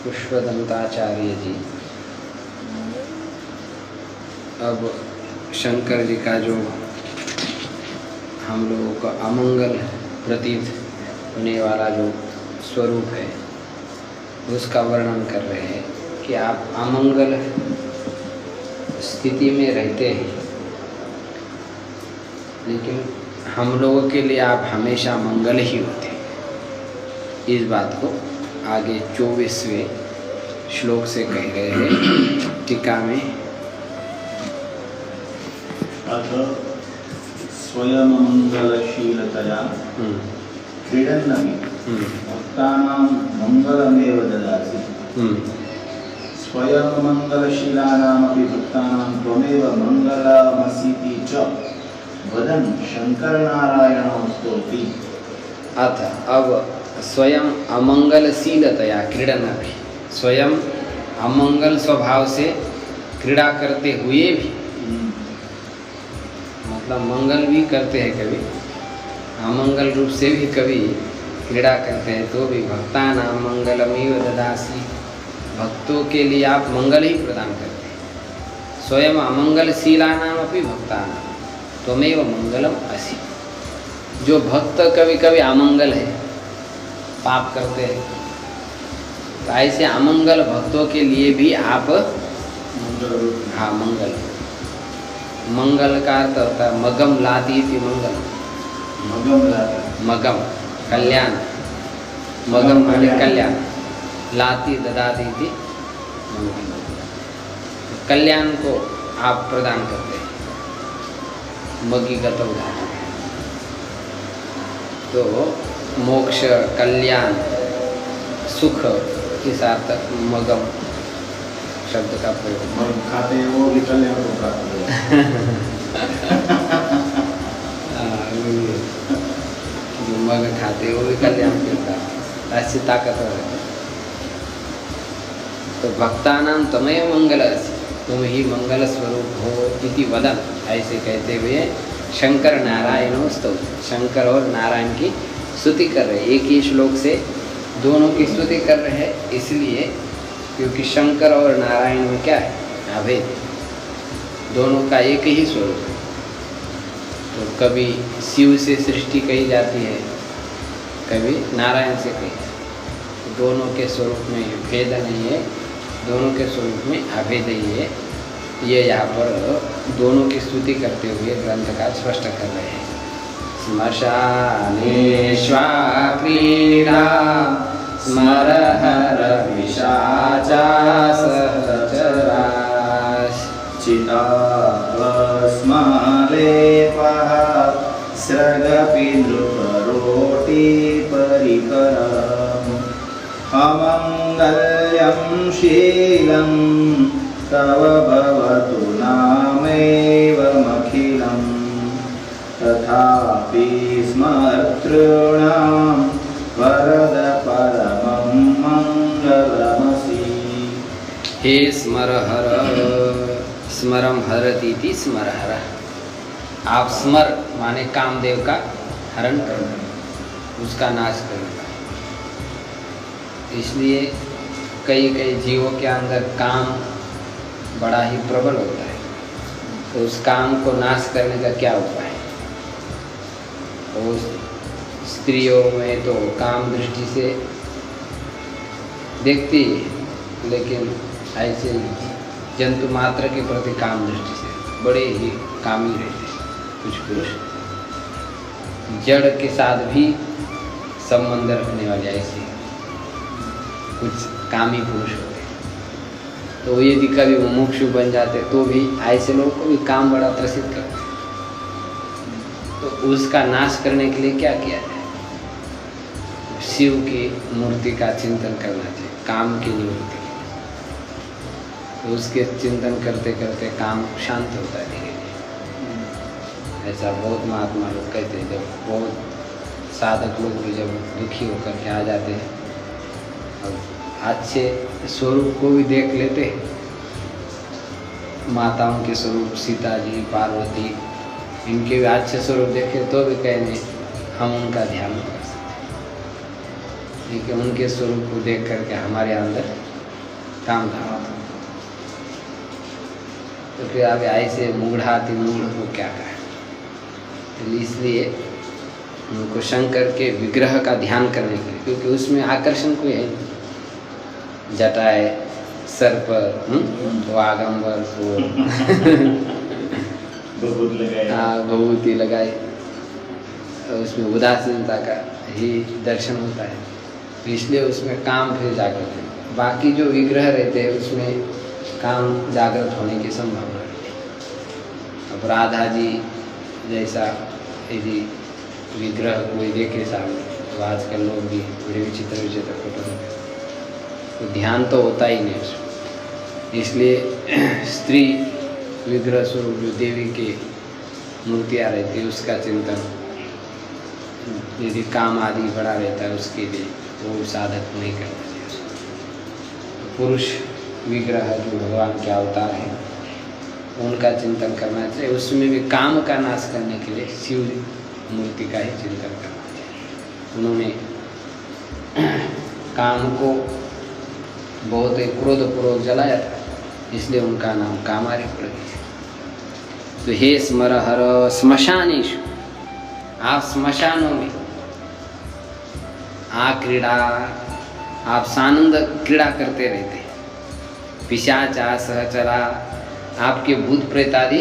पुष्पदंताचार्य जी अब शंकर जी का जो हम लोगों का अमंगल प्रतीत होने वाला जो स्वरूप है उसका वर्णन कर रहे हैं कि आप अमंगल स्थिति में रहते हैं, लेकिन हम लोगों के लिए आप हमेशा मंगल ही होते हैं। इस बात को आगे 24वें श्लोक से कह रहे हैं टीका में। अतः स्वयं मंगलशीलतया क्रीडन्नपि भक्तानां मंगलमेव ददासि। स्वयं मंगलशीलानामपि भक्तानां त्वमेव मंगलमसीति च वदन् शंकरनारायणं स्तौति। अथ अब स्वयं अमंगलशीलतया क्रीडन्नपि, स्वयं अमंगल स्वभाव से क्रीड़ा करते हुए भी, मतलब मंगल भी करते हैं कभी, अमंगल रूप से भी कभी क्रीड़ा करते हैं, तो भी भक्तानां मंगलमेव ददासि, भक्तों के लिए आप मंगल ही प्रदान करते हैं। स्वयं अमंगलशीलानामपि भक्तानां त्वमेव मंगलम असि। जो भक्त कभी कभी अमंगल है, पाप करते हैं, तो ऐसे अमंगल भक्तों के लिए भी आप हाँ मंगल, मंगल का अर्थ होता है मगम लाती थी, मंगल मगम लाती, मगम कल्याण, मगम माने कल्याण, लाती ददाती थी मंगल, कल्याण को आप प्रदान करते हैं, मगी गतव धातु। तो मोक्ष, कल्याण, सुख के साथ मगम शब्द का प्रयोग खाते वो भी कल्याण को प्राप्त जो मग खाते वो भी कल्याण करता, ऐसी ताकत है। तो भक्तानां त्वमेव मंगलमसि, तुम ही मंगल स्वरूप हो इति वदन्, ऐसे कहते हुए शंकर नारायण स्तुति, शंकर और नारायण की स्तुति कर रहे हैं। एक ही श्लोक से दोनों की स्तुति कर रहे हैं, इसलिए क्योंकि शंकर और नारायण में क्या है, अभेद, दोनों का एक ही स्वरूप है। तो कभी शिव से सृष्टि कही जाती है, कभी नारायण से कही, दोनों के स्वरूप में भेद नहीं है, दोनों के स्वरूप में अभेद ही है। ये यहाँ पर दोनों की स्तुति करते हुए ग्रंथ का स्पष्ट कर रहे हैं। श्मशानेष्वा क्रीडा स्मरहर विशाचा सहचराः चिताभस्मलेपः स्रगपि नृपरोटी परिकरम् अमङ्गल्यं शीलं तव भवतु नामैवमखिलम् तथापि स्मर्तॄणां वरद परमं मंगलमसि। हे स्मरहर, स्मरम हरतीति स्मरहर, आप स्मर माने कामदेव का हरण करना, उसका नाश करना। इसलिए कई कई जीवों के अंदर काम बड़ा ही प्रबल होता है, तो उस काम को नाश करने का क्या उपाय है? तो स्त्रियों में तो काम दृष्टि से देखती है, लेकिन ऐसे जंतु मात्र के प्रति काम दृष्टि से बड़े ही कामी रहते हैं। कुछ पुरुष जड़ के साथ भी संबंध रखने वाले ऐसे कुछ कामी पुरुष होते हैं। तो यदि कभी मुमुक्षु बन जाते तो भी ऐसे लोगों को भी काम बड़ा त्रसित करते हैं। तो उसका नाश करने के लिए क्या किया जाए? शिव की मूर्ति का चिंतन करना चाहिए, काम की निवृत्ति। तो उसके चिंतन करते करते काम शांत होता है धीरे धीरे। ऐसा बहुत महात्मा लोग कहते हैं, जब बहुत साधक लोग भी जब दुखी होकर के आ जाते हैं और अच्छे स्वरूप को भी देख लेते हैं, माताओं के स्वरूप सीता जी, पार्वती, इनके भी अच्छे स्वरूप देखे तो भी कहेंगे हम उनका ध्यान कर सकते हैं, लेकिन उनके स्वरूप को देख करके हमारे अंदर काम धाम। तो फिर आप ऐसे मूढ़ाति मूढ़ को क्या करें। तो इसलिए उनको शंकर के विग्रह का ध्यान करने के लिए, क्योंकि उसमें आकर्षण कोई है नहीं। जटाए सर्प वागंबर को भभूति लगाए, उसमें उदासीनता का ही दर्शन होता है। तो इसलिए उसमें काम फिर जागृत है। बाकी जो विग्रह रहते हैं उसमें काम जागृत होने की संभावना रहती है। अब राधा जी जैसा यदि विग्रह कोई देखे सामने, तो आजकल लोग भी बड़े विचित्र विचित्र फोटो देते, तो ध्यान तो होता ही नहीं उसमें। इसलिए स्त्री विग्रह स्वरूप जो देवी की मूर्तियाँ रहती है उसका चिंतन, यदि काम आदि बड़ा रहता है उसके लिए वो साधक नहीं करना चाहिए। पुरुष विग्रह जो भगवान के अवतार हैं उनका चिंतन करना चाहिए। उसमें भी काम का नाश करने के लिए शिव मूर्ति का ही चिंतन करना चाहिए। उन्होंने काम को बहुत ही क्रोधपूर्वक जलाया था, इसलिए उनका नाम कामारी पड़ गया। तो हे स्मरहर श्मशानेषु, आप श्मशानों में क्रीड़ा, आप सानंद क्रीड़ा करते रहते हैं। पिशाचा सहचरा, आपके भूत प्रेत आदि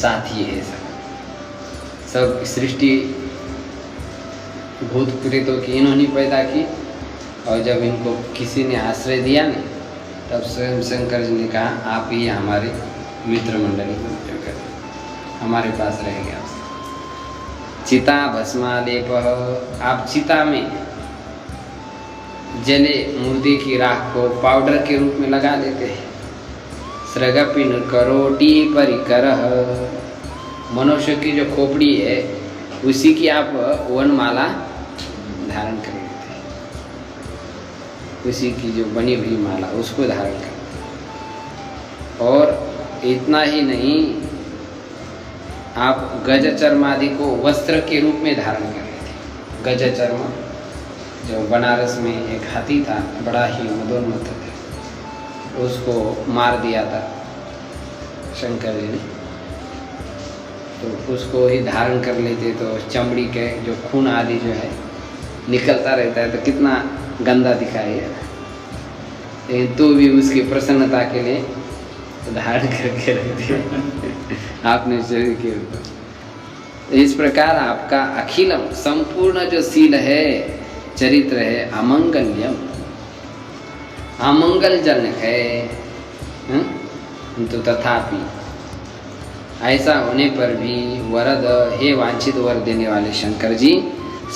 साथी है। सब सृष्टि भूत प्रेतों की इन्होंने पैदा की, और जब इनको किसी ने आश्रय दिया नहीं, तब स्वयं शंकर जी ने कहा आप ही हमारे मित्र मंडली को करें, हमारे पास रहेंगे आप। चिता भस्मालेप, आप चिता में जले मुर्दे की राख को पाउडर के रूप में लगा देते हैं। सृगपिन करोटी परिकरः, मनुष्य की जो खोपड़ी है उसी की आप वनमाला धारण कर लेते हैं, उसी की जो बनी हुई माला उसको धारण कर। और इतना ही नहीं, आप गज चर्म आदि को वस्त्र के रूप में धारण कर लेते। गज चर्म जो बनारस में एक हाथी था, बड़ा ही मदोन्मत्त था, उसको मार दिया था शंकर जी ने, तो उसको ही धारण कर लेते तो चमड़ी के जो खून आदि जो है निकलता रहता है, तो कितना गंदा दिखाएगा। लेकिन तो भी उसकी प्रसन्नता के लिए धारण करके रख दिया आपने शरीर के ऊपर। इस प्रकार आपका अखिलम संपूर्ण जो शील है, चरित्र है, अमंगल्यम, अमंगलजनक है। तो तथापि ऐसा होने पर भी वरद, हे वांछित वर देने वाले शंकर जी,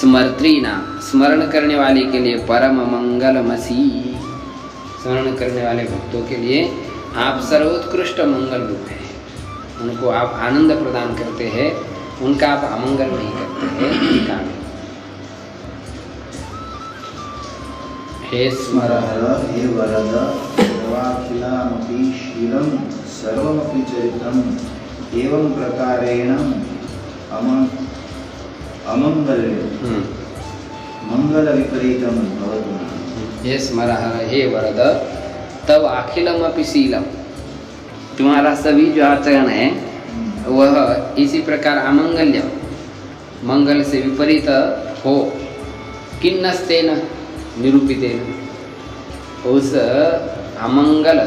स्मर्त्री नाम, स्मरण करने वाले के लिए परम मंगलमसी, स्मरण करने वाले भक्तों के लिए आप सर्वोत्कृष्ट मंगल रूप हैं। उनको आप आनंद प्रदान करते हैं, उनका आप अमंगल नहीं करते हैं। काम हे स्मरहर, हे वरद, सर्वाखिलामपि शीलं सर्वमपि चरित्रं एवं प्रकारेण अमंगल्यं मंगल विपरीतं भवतु। हे स्मरहर, हे वरद, तब अखिलमपि शीलम, तुम्हारा सभी जो आचरण है वह इसी प्रकार अमंगल्य, मंगल से विपरीत हो। किन्नस्तेन निरूपितेन, उस अमंगल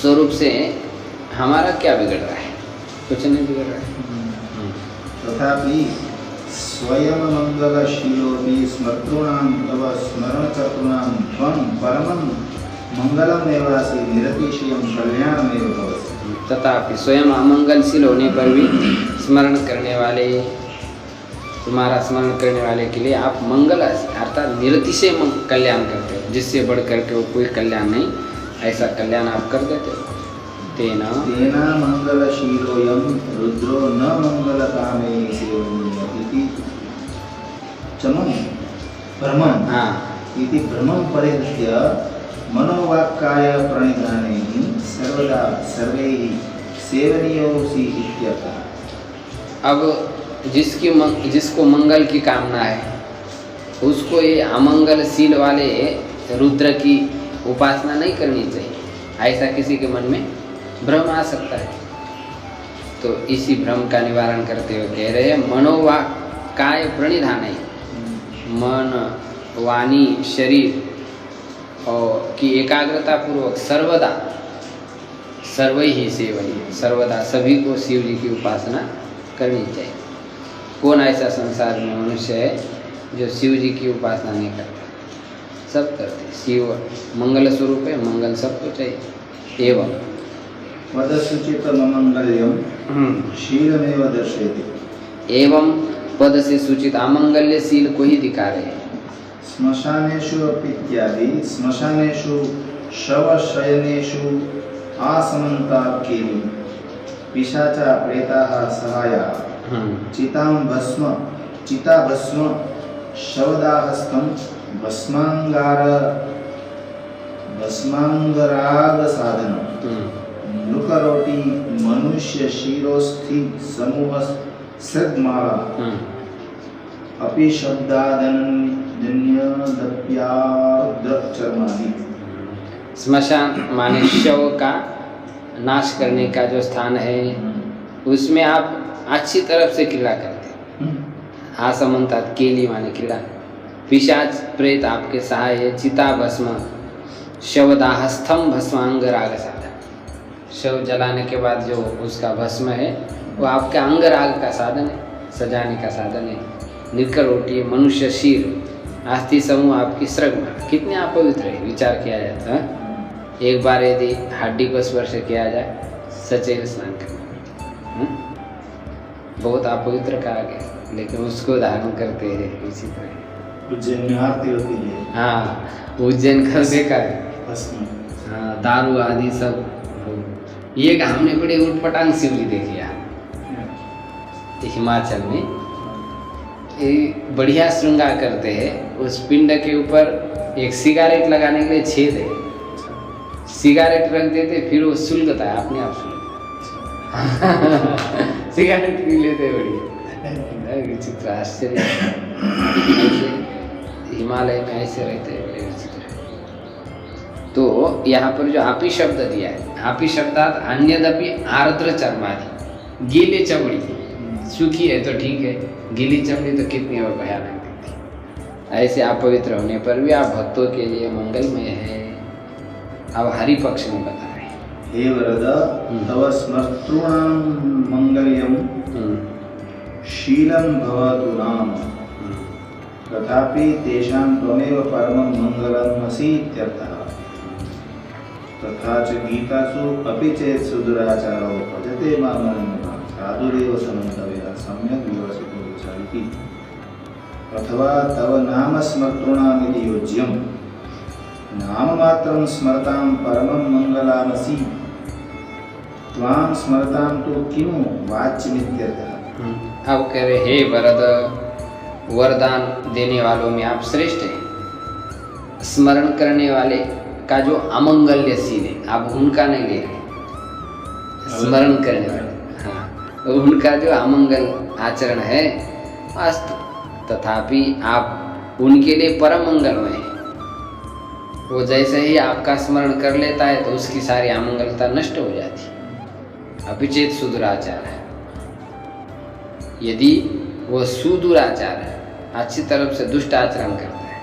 स्वरूप से हमारा क्या बिगड़ रहा है? कुछ नहीं बिगड़ रहा है। तथापि स्वयं मंगलशीलोपि स्मर्तॄणां तव स्मरणकर्तॄणां त्वं परमं मंगलमेवासि निरतिशयं कल्याणमेव भवति। तथापि स्वयं अमंगलशील होने पर भी स्मरण करने वाले, तुम्हारा स्मरण करने वाले के लिए आप मंगल अर्थात निरतिशय कल्याण करते हो, जिससे बढ़ करके वो कोई कल्याण नहीं, ऐसा कल्याण आप कर देते हो। तेना मंगलशीलोऽयं रुद्रो न मंगलकामे सेवनीयः चमं भ्रमं इति भ्रमं परिहृत्य मनोवाक्काय प्रणिधानैः सर्वदा सर्वैः सेवनीयोऽसि इत्यर्थः। अब जिसको मंगल की कामना है उसको ये अमंगलशील वाले रुद्र की उपासना नहीं करनी चाहिए, ऐसा किसी के मन में भ्रम आ सकता है। तो इसी भ्रम का निवारण करते हुए कह रहे हैं मनोवाक काय प्रणिधान है, मन वाणी शरीर और की एकाग्रता पूर्वक सर्वदा सर्व ही सेवनीय, सर्वदा सभी को शिव जी की उपासना करनी चाहिए। कौन ऐसा संसार में मनुष्य है जो शिव जी की उपासना नहीं करता? सब करते। शिव मंगल स्वरूप है, मंगल सबको चाहिए। एवं पदसुचित अमंगल्यम शीलमेव दर्शयति। एवं पद से सूचित अमंगल्य शील को ही दिखा रहे हैं। श्मशानेषु अपीत्यादि श्मशानेषु शवशयनेषु आसमन्तात् केली पिशाचा प्रेताः सहाया चितां भस्म शवदाहस्थं भस्मांगराग साधनम् लुकरोटी मनुष्य शिरोस्थि समूह सद्माला अपि शब्दादन्य दप्याद्रचर्मादि। स्मशान माने शव का नाश करने का जो स्थान है, उसमें आप अच्छी तरफ से क्रिया करते। आसमंतात केली माने क्रिया। पिशाच प्रेत आपके सहाय है। चिता भस्म शवदाहस्थम भस्मांग राग साधन, शव जलाने के बाद जो उसका भस्म है वो आपके अंग राग का साधन है, सजाने का साधन है। निकरोटी मनुष्य शीर अस्थि समूह आपकी श्रग। कितने अपवित्र है, विचार किया जाता है। एक बार यदि हड्डी को स्पर्श किया जाए सचैल स्नान करना, बहुत अपवित्र कहा गया, लेकिन उसको धारण करते हैं इसी तरह। उज्जैन में आरती होती है। हाँ, उज्जैन का देखा है। हाँ, दारू आदि सब। ये हमने बड़े उटपटांग शिव जी देखी यार हिमाचल में। ये बढ़िया श्रृंगार करते हैं। उस पिंड के ऊपर एक सिगारेट लगाने के लिए छेद है, सिगारेट रख देते, फिर वो सुलगता है, अपने आप सुलगता। सिगारेट पी लेते बढ़िया, विचित्र आश्चर्य। हिमालय में ऐसे रहते हैं, बड़े विचित्र। तो यहाँ पर जो आपी शब्द दिया है, आपी शब्दात अन्यदपि आर्द्र चर्मादि, गीले चमड़ी। सूखी है तो ठीक है, गीली चमड़ी तो कितनी और भयानक दिखती। ऐसे अपवित्र होने पर भी आप भक्तों के लिए मंगलमय है। अब हरि पक्ष में बता रहे हैं। हे वरद तव स्मर्तॄणां मंगल्यम शीलं भवतु नाम तथापि तेषां त्वमेव परमं मंगलम् असि इत्यर्थः। तथा च गीतासु अपि चेत् सुदुराचारो भजते मामनन्यः साधुरेव समन्तव्यः सम्यक् विवसितो विचारिति। अथवा तव नाम स्मर्तॄणामिति योज्यम् नाममात्रं स्मरतां परमं मंगलामसि त्वां स्मरतां तो किनु वाच्यमित्यर्थः। अब कह रहे हे वरद, वरदान देने वालों में आप श्रेष्ठ हैं। स्मरण करने वाले का जो अमंगल्य शील है, आप उनका नहीं ले रहे, स्मरण करने वाले। हाँ, उनका जो अमंगल आचरण है अस्त, तथापि आप उनके लिए परम मंगलमय है। वो जैसे ही आपका स्मरण कर लेता है तो उसकी सारी अमंगलता नष्ट हो जाती है। अपिचेत सुदुराचार है, यदि वो सुदुराचार है, अच्छी तरफ से दुष्ट आचरण करता है,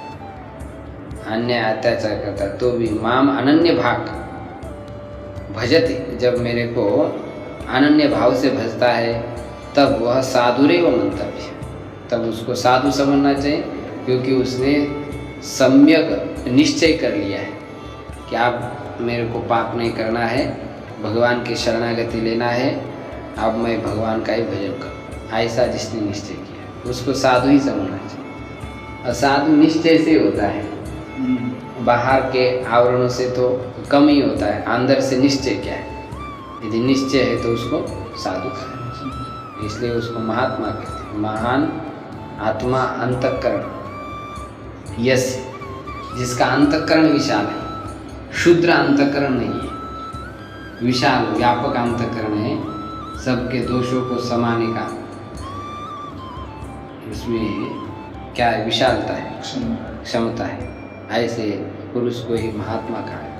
अन्य अत्याचार करता है, तो भी माम अनन्य भाग भजते, जब मेरे को अनन्य भाव से भजता है तब वह साधुरेव मंतव्य, तब उसको साधु समझना चाहिए, क्योंकि उसने सम्यक निश्चय कर लिया है कि अब मेरे को पाप नहीं करना है, भगवान की शरणागति लेना है, अब मैं भगवान का ही भजन करूँ। ऐसा जिसने निश्चय किया उसको साधु ही समझना चाहिए। और साधु निश्चय से होता है, बाहर के आवरणों से तो कम ही होता है, अंदर से निश्चय क्या है। यदि निश्चय है तो उसको साधु कहना चाहिए। इसलिए उसको महात्मा कहते हैं। महान आत्मा अंतःकरण यस, जिसका अंतःकरण विशाल है, क्षुद्र अंतःकरण नहीं है, विशाल व्यापक अंतःकरण है, सबके दोषों को समाने का इसमें क्या है, विशालता है, क्षमता है। ऐसे पुरुष को ही महात्मा कहा है।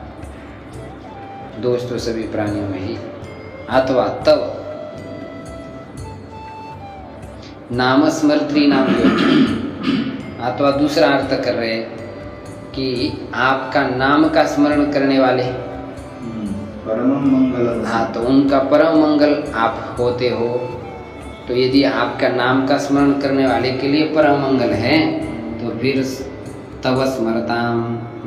दोष तो सभी प्राणियों में ही। अथवा तब नाम स्मृति नाम अथवा दूसरा अर्थ कर रहे हैं कि आपका नाम का स्मरण करने वाले, परमं मंगलम। हाँ, तो उनका परम मंगल आप होते हो। तो यदि आपका नाम का स्मरण करने वाले के लिए परम मंगल है, तो फिर तव स्मरताम,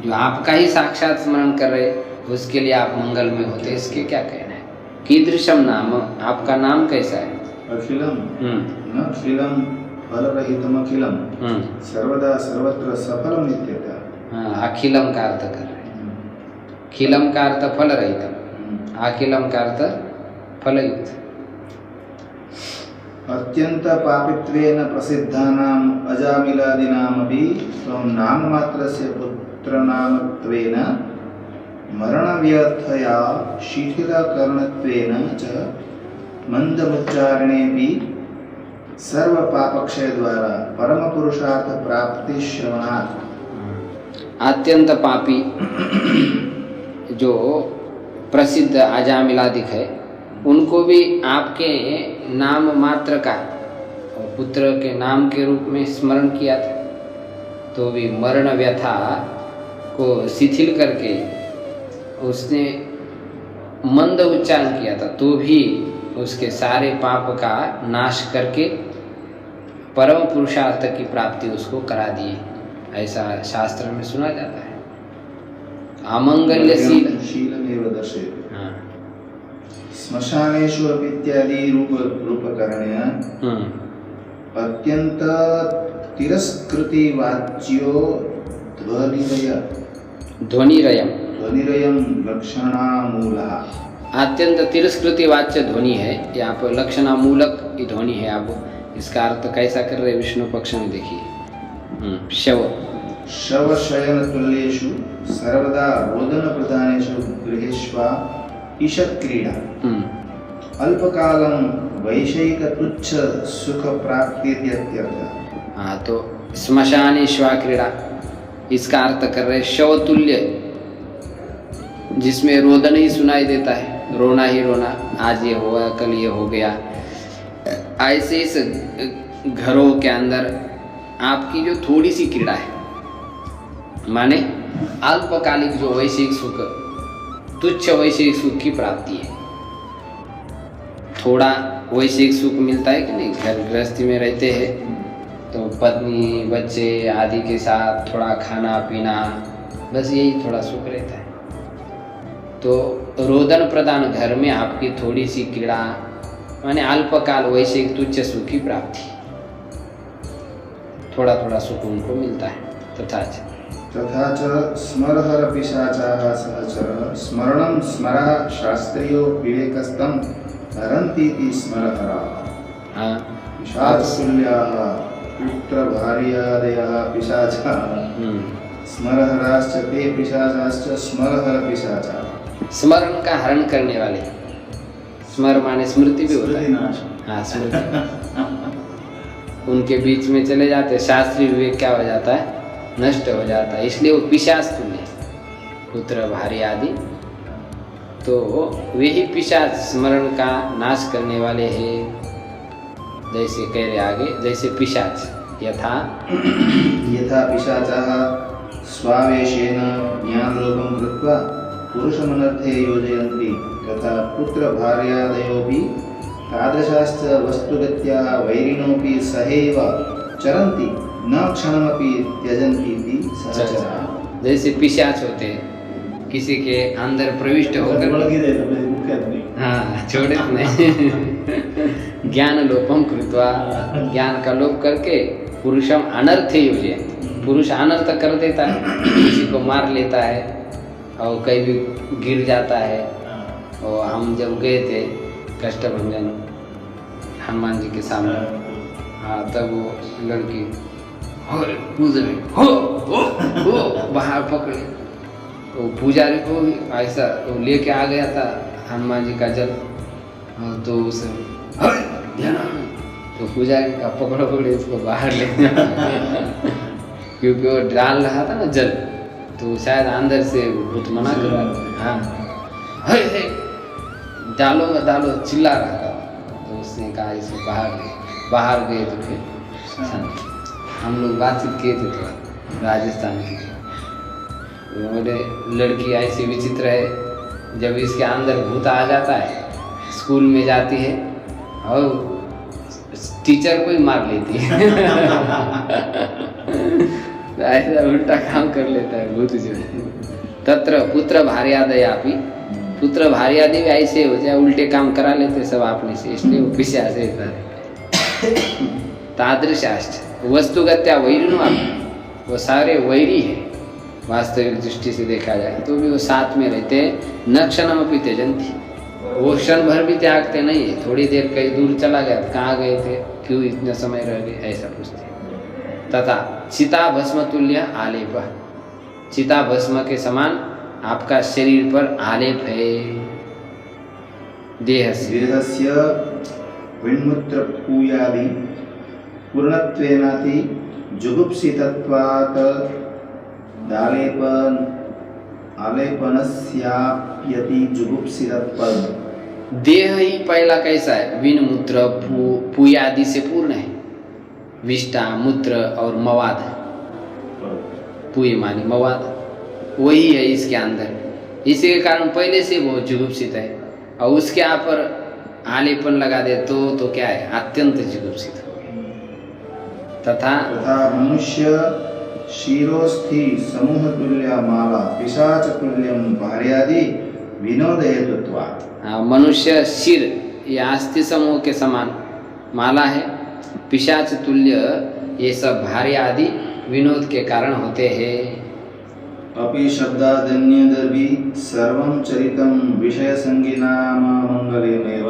जो आपका ही साक्षात स्मरण कर रहे उसके लिए आप मंगल में होते। इसके क्या कहना है? कीदृशम नाम, आपका नाम कैसा है? अखिलम न अखिलम फलरहितम अखिलम सर्वदा सर्वत्र सफलम इत्यर्थ। हाँ, अखिलम का अर्थ कर रहे हैं। खिलम का अर्थ फल रहितम, अखिलम का अर्थ फलयुक्त। अत्यंत पापित्वेन प्रसिद्धानाम अजामिलादीनामपि त्वं नाममात्रस्य पुत्रनामत्वेन मरणव्यथया शिथिलकरणत्वेन च मंदमुच्चारणेऽपि सर्वपापक्षयद्वारा परमपुरुषार्थ प्राप्ति श्रवणात्। अत्यंत पापी जो प्रसिद्ध अजामिलादिक है, उनको भी आपके नाम मात्र का और पुत्र के नाम के रूप में स्मरण किया था, तो भी मरण व्यथा को शिथिल करके उसने मंद उच्चारण किया था, तो भी उसके सारे पाप का नाश करके परम पुरुषार्थ की प्राप्ति उसको करा दिए। ऐसा शास्त्र में सुना जाता है। अमंगल्यशील शीलमेव दर्शयति। हाँ, श्मशानेषु अपि इत्यादि रूपकरणेन अत्यंत तिरस्कृति वाच्यो ध्वनिरयम लक्षणामूलः। अत्यंत तिरस्कृति वाच्य ध्वनि है, यहाँ पर लक्षणामूलक ही ध्वनि है। आप इसका अर्थ कैसा कर रहे विष्णु पक्ष में देखिए। शव शयन तुल्येषु सर्वदा रोदन प्रधानेषु गृहेष्वा ईशत् क्रीडा अल्पकालं वैषयिक तुच्छ सुख प्राप्तिर्यत्यर्थ। हाँ, तो श्मशाने श्वा क्रीड़ा, इसका अर्थ कर रहे शवतुल्य, जिसमें रोदन ही सुनाई देता है, रोना ही रोना, आज ये हुआ कल ये हो गया। ऐसे इस घरों के अंदर आपकी जो थोड़ी सी क्रीड़ा है, माने अल्पकालिक जो वैश्विक सुख, तुच्छ वैश्विक सुख की प्राप्ति है। थोड़ा वैश्विक सुख मिलता है कि नहीं, घर गृहस्थी में रहते हैं तो पत्नी बच्चे आदि के साथ थोड़ा खाना पीना, बस यही थोड़ा सुख रहता है। तो रोदन प्रदान घर में आपकी थोड़ी सी क्रीड़ा माने अल्पकाल वैश्विक तुच्छ सुख की प्राप्ति, थोड़ा थोड़ा सुख उनको मिलता है। तथा च स्मरहर पिशाचाः सहचर स्मरणं स्मरः शास्त्रियो विवेकस्तं हरन्तीति स्मरहरा। हाँ, पिशाचतुल्याः पुत्रभार्यादयः पिशाचाः स्मरहराश्च ते पिशाचाश्च स्मरहर पिशाचाः। स्मरण का हरण करने वाले, स्मर माने स्मृति भी होता है। हाँ, स्मृति उनके बीच में चले जाते, शास्त्रीय विवेक क्या हो जाता है, नष्ट हो जाता है। इसलिए वो पिशाच तुल्य, पुत्र भार्य आदि, तो वे ही पिशाच स्मरण का नाश करने वाले हैं। जैसे कह रहे आगे, जैसे पिशाच यथा पिशाचाः स्वावेशेन ज्ञानलोपं कृत्वा पुरुषमनर्थे योजयन्ति तथा पुत्रभार्यादयोऽपि तादृशाश्च वस्तुगत्याः वैरिणोऽपि सहैव चरन्ति न क्षणमपि त्यजन्ति इति सहचराः। जैसे पिशाच होते हैं, किसी के अंदर प्रविष्ट होकर, हाँ छोड़े नहीं ज्ञान लोपम कृत्वा, ज्ञान का लोप करके पुरुषम अनर्थ योजे, पुरुष अनर्थ कर देता है, किसी को मार लेता है और कहीं भी गिर जाता है। और हम जब गए थे कष्टभंजन हनुमान जी के सामने, हाँ तब वो लड़की पूजा में हो बाहर पकड़े, तो पुजारी को ऐसा तो लेके आ गया था हनुमान जी का जल, तो उसे ध्यान, तो पुजारी का पकड़ो पकड़े उसको बाहर ले क्योंकि वो डाल रहा था ना जल, तो शायद अंदर से भूत मना कर रहा था। हाँ हे डालो चिल्ला रहा था। तो उसने कहा इसको बाहर गए तो फिर हम लोग बातचीत किए थे थोड़ा राजस्थान की। मेरे लड़की ऐसी विचित्र है, जब इसके अंदर भूत आ जाता है स्कूल में जाती है और टीचर को ही मार लेती है। ऐसा उल्टा काम कर लेता है भूत जो है। तत्र पुत्र भार्यादयापि, पुत्र भार्यादि भी ऐसे हो जाए, उल्टे काम करा लेते सब आपने से, इसलिए वो पीछे ऐसे तादृशाश्च वस्तुगत्या वैरिणो, वो सारे वैरी है वास्तविक दृष्टि से देखा जाए तो भी वो साथ में रहते हैं। न क्षणमपि त्यजन्ति, वो क्षण भर भी त्यागते नहीं है। थोड़ी देर कहीं दूर चला गया, कहाँ गए थे, क्यों इतना समय रह गए, ऐसा पूछते हैं। तथा चिता भस्म तुल्य आलेप, चिता भस्म के समान आपका शरीर पर आलेप है। देहस्य विन्मुत्र पूयादि पूर्णत्वेनाति जुगुप्सितत्वात् आलेपनस्याप्यति जुगुप्सितत्वात्। देह ही पहला कैसा है, विन मूत्र पूयादि से पूर्ण है। विष्टा मूत्र और मवाद, पूय मानी मवाद, वही है इसके अंदर। इसी के कारण पहले से बहुत जुगुप्सित है और उसके आप पर आलेपन लगा दे तो क्या है, अत्यंत जुगुप्सित। तथा मनुष्य शिरोस्थि समूह तुल्य माला पिशाच तुल्यम भार्यादि विनोद हेतुत्वात्। मनुष्य शिर या अस्थि समूह के समान माला है, पिशाच तुल्य ये सब भार्य आदि विनोद के कारण होते हैं। अपि शब्दादन्यदपि सर्वं चरितं विषय संज्ञानाम मंगलेमेव।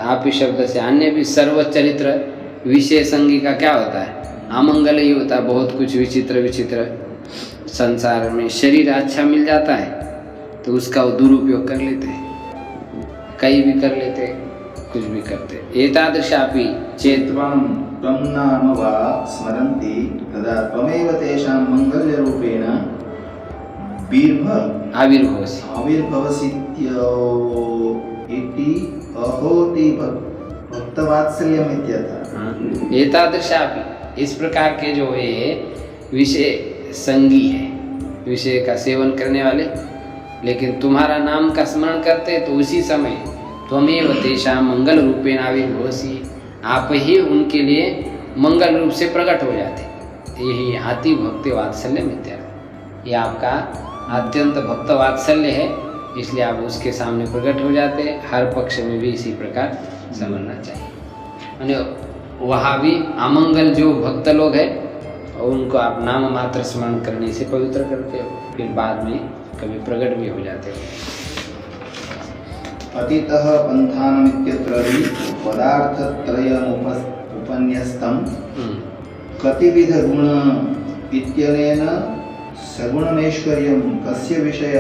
आपी शब्द से अन्य भी सर्व चरित्र विषय संगी का क्या होता है, अमंगल ही होता है। बहुत कुछ विचित्र संसार में शरीर अच्छा मिल जाता है तो उसका वो दुरुपयोग कर लेते हैं, कहीं भी कर लेते, कुछ भी करते। एतादृशापि चेत्वं त्वं नाम वा स्मरन्ति तदा त्वमेव तेषां मंगल्यरूपेण इति अहोति भक्तवात्सल्यम् इत्यर्थः। एतादृशापि इस प्रकार के जो है विषय संगी है, विषय का सेवन करने वाले, लेकिन तुम्हारा नाम का स्मरण करते तो उसी समय त्वमेव तेषां मंगल रूपेण आविर्भवसि, आप ही उनके लिए मंगल रूप से प्रकट हो जाते। यही अति भक्ति वात्सल्य मिथ्या, ये आपका अत्यंत भक्त वात्सल्य है, इसलिए आप उसके सामने प्रकट हो जाते। हर पक्ष में भी इसी प्रकार समझना चाहिए। वहाँ भी अमंगल जो भक्त लोग हैं और उनको आप नाम मात्र स्मरण करने से पवित्र करते हो, फिर बाद में कभी प्रकट भी हो जाते हो। अतीतः पंथानमित्यत्र पदार्थत्रयमुपन्यस्तं कतिविध गुण इत्यनेन सगुणमेश्वर्यं कस्य विषय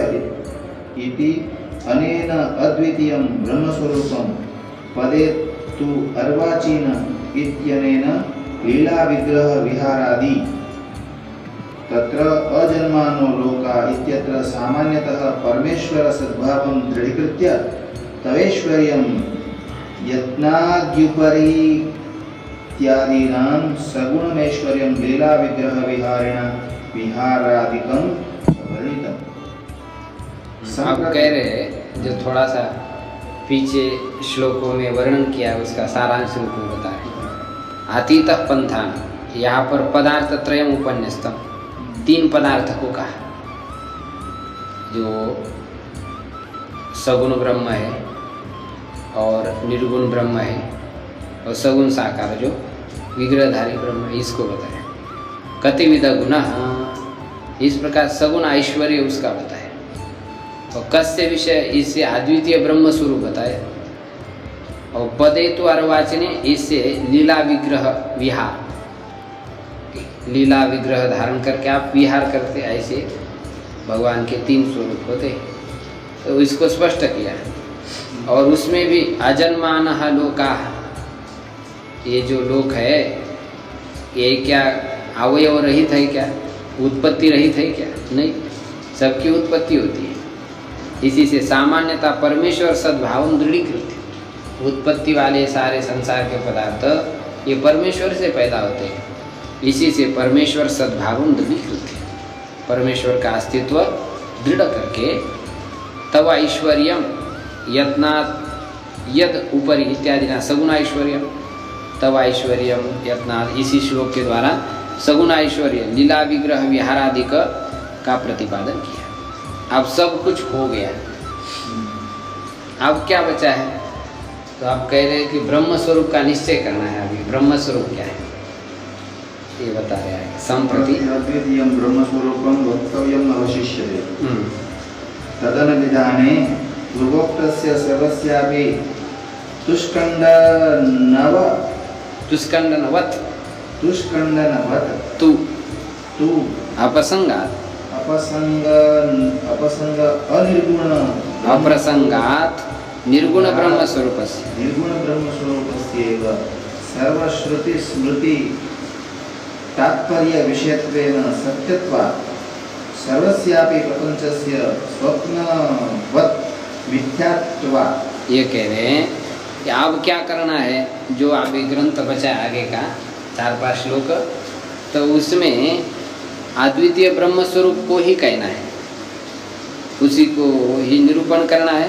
इति अनेन अद्वितीयं ब्रह्मस्वरूपं पदे तु अर्वाचीन इत्यनेन लीला विग्रह विहारादि तत्र अजन्मानो लोका इत्यत्र सामान्यतः परमेश्वर सद्भावं दृढीकृत्य तवेश्वर्यं यत्नाद्युपरि इत्यादीनां सगुणमेश्वर्यं लीला विग्रह विहारेण विहारादिकं वर्णितम्। आप कह रहे हैं जो थोड़ा सा पीछे श्लोकों में वर्णन किया उसका सारांश रूप में बताया। अतीत पंथान, यहाँ पर पदार्थ त्रयम उपन्यस्तम, 3 पदार्थ को कहा, जो सगुण ब्रह्म है और निर्गुण ब्रह्म है और सगुण साकार जो विग्रहधारी ब्रह्म है, इसको बताया। कतिविध गुण, इस प्रकार सगुण ऐश्वर्य उसका बताया। और कस्य विषय, इससे अद्वितीय ब्रह्म स्वरूप बताया। और पदे तो अर्वाचने, इससे लीला विग्रह विहार, लीला विग्रह धारण करके आप विहार करते, ऐसे भगवान के 3 स्वरूप होते, तो इसको स्पष्ट किया। और उसमें भी अजन्मानः लोकाः, ये जो लोक है ये क्या अवयव रहित है क्या, उत्पत्ति रहित है क्या? नहीं, सबकी उत्पत्ति होती है। इसी से सामान्यतः परमेश्वर सद्भाव दृढ़ीकृत, उत्पत्ति वाले सारे संसार के पदार्थ ये परमेश्वर से पैदा होते हैं। इसी से परमेश्वर सद्भाव दृढ़ीकृत, परमेश्वर का अस्तित्व दृढ़ करके तब ऐश्वर्यम यत्नात् यद ऊपरी इत्यादि ना सगुण ऐश्वर्यम, तब ऐश्वर्यम यत्नात्, इसी श्लोक के द्वारा सगुण ऐश्वर्य लीला विग्रह विहारादि का प्रतिपादन किया। अब सब कुछ हो गया, अब क्या बचा है? तो आप कह रहे हैं कि ब्रह्म स्वरूप का निश्चय करना है। अभी ब्रह्म स्वरूप क्या है ये बता रहे हैं। संप्रति अद्वितीयं ब्रह्म स्वरूपं वक्तव्यम् अवशिष्यते। तदनुविधाने पूर्वोक्तस्य सर्वस्यापि तुष्कण्डनवत् तु अपसंगात् अप्रसंगात् निर्गुण ब्रह्म स्वरूपस्य सर्वश्रुति स्मृति तात्पर्य विषयत्वेन सत्यत्वात् सर्वस्यापि प्रपंचस्य स्वप्नवत् मिथ्यात्वात्। ये कह रहे हैं कि अब क्या करना है, जो अभी ग्रंथ बचा है आगे का 4-5 श्लोक, तो उसमें अद्वितीय ब्रह्म स्वरूप को ही कहना है, उसी को ही निरूपण करना है।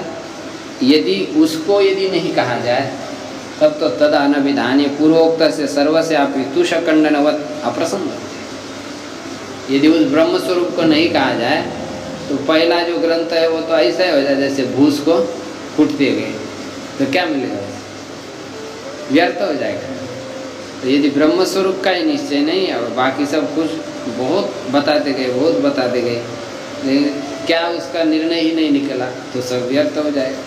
यदि उसको यदि नहीं कहा जाए तब तो तद अनभिधान्य पूर्वोक्त से सर्वस्यापि तुषखंडनवत् अप्रसंग। यदि उस ब्रह्म स्वरूप को नहीं कहा जाए तो पहला जो ग्रंथ है वो तो ऐसा ही हो जाए जैसे भूस को फूटते गए, तो क्या मिलेगा? व्यर्थ हो जाएगा। तो यदि ब्रह्म स्वरूप का ही निश्चय नहीं और बाकी सब कुछ बहुत बताते गए, लेकिन क्या उसका निर्णय ही नहीं निकला तो सब व्यर्थ हो जाएगा।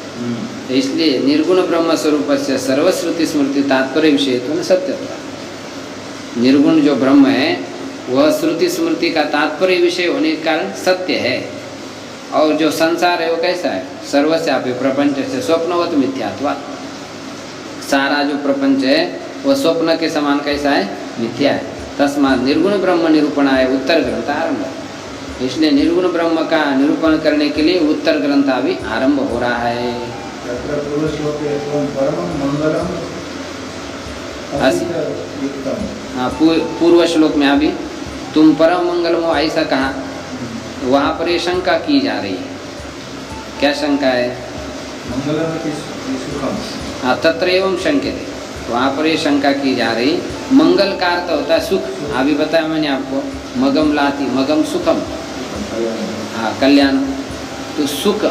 तो इसलिए निर्गुण ब्रह्म स्वरूप से सर्वश्रुति स्मृति तात्पर्य विषय तो सत्यता, निर्गुण जो ब्रह्म है वह श्रुति स्मृति का तात्पर्य विषय होने के कारण सत्य है। और जो संसार है वो कैसा है? सर्वस्यापि प्रपंच से स्वप्नवत मिथ्यात्वा, सारा जो प्रपंच है वह स्वप्न के समान कैसा है? मिथ्या है। तस्मात् निर्गुण ब्रह्म निरूपणाय उत्तर ग्रंथ आरंभ। इसलिए निर्गुण ब्रह्म का निरूपण करने के लिए उत्तर ग्रंथ अभी आरंभ हो रहा है। हाँ, पूर्व श्लोक में अभी तुम परम मंगलम हो ऐसा कहा, वहाँ पर ये शंका की जा रही है। क्या शंका है? हाँ, तत्र एवं शंक्यते, वहाँ पर ये शंका की जा रही। मंगल का अर्थ होता है सुख, अभी बताया मैंने आपको, मगम लाती मगम सुखम, हाँ कल्याण। तो सुख,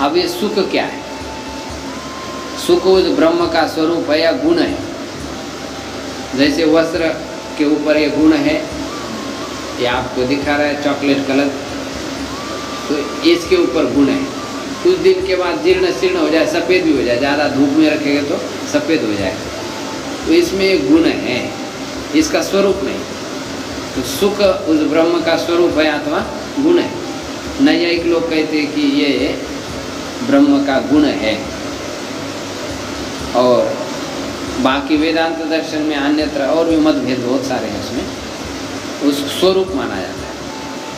अब ये सुख क्या है? सुख उस ब्रह्म का स्वरूप है या गुण है? जैसे वस्त्र के ऊपर ये गुण है, ये आपको दिखा रहा है चॉकलेट कलर, तो इसके ऊपर गुण है। कुछ दिन के बाद जीर्ण शीर्ण हो जाए, सफ़ेद भी हो जाए, ज़्यादा धूप में रखेंगे तो सफ़ेद हो जाए, तो इसमें एक गुण है, इसका स्वरूप नहीं। तो सुख उस ब्रह्म का स्वरूप है अथवा गुण है। नैयायिक लोग कहते हैं कि ये ब्रह्म का गुण है, और बाकी वेदांत दर्शन में अन्यत्र और भी मतभेद बहुत सारे हैं, उसमें उस स्वरूप माना जाता है,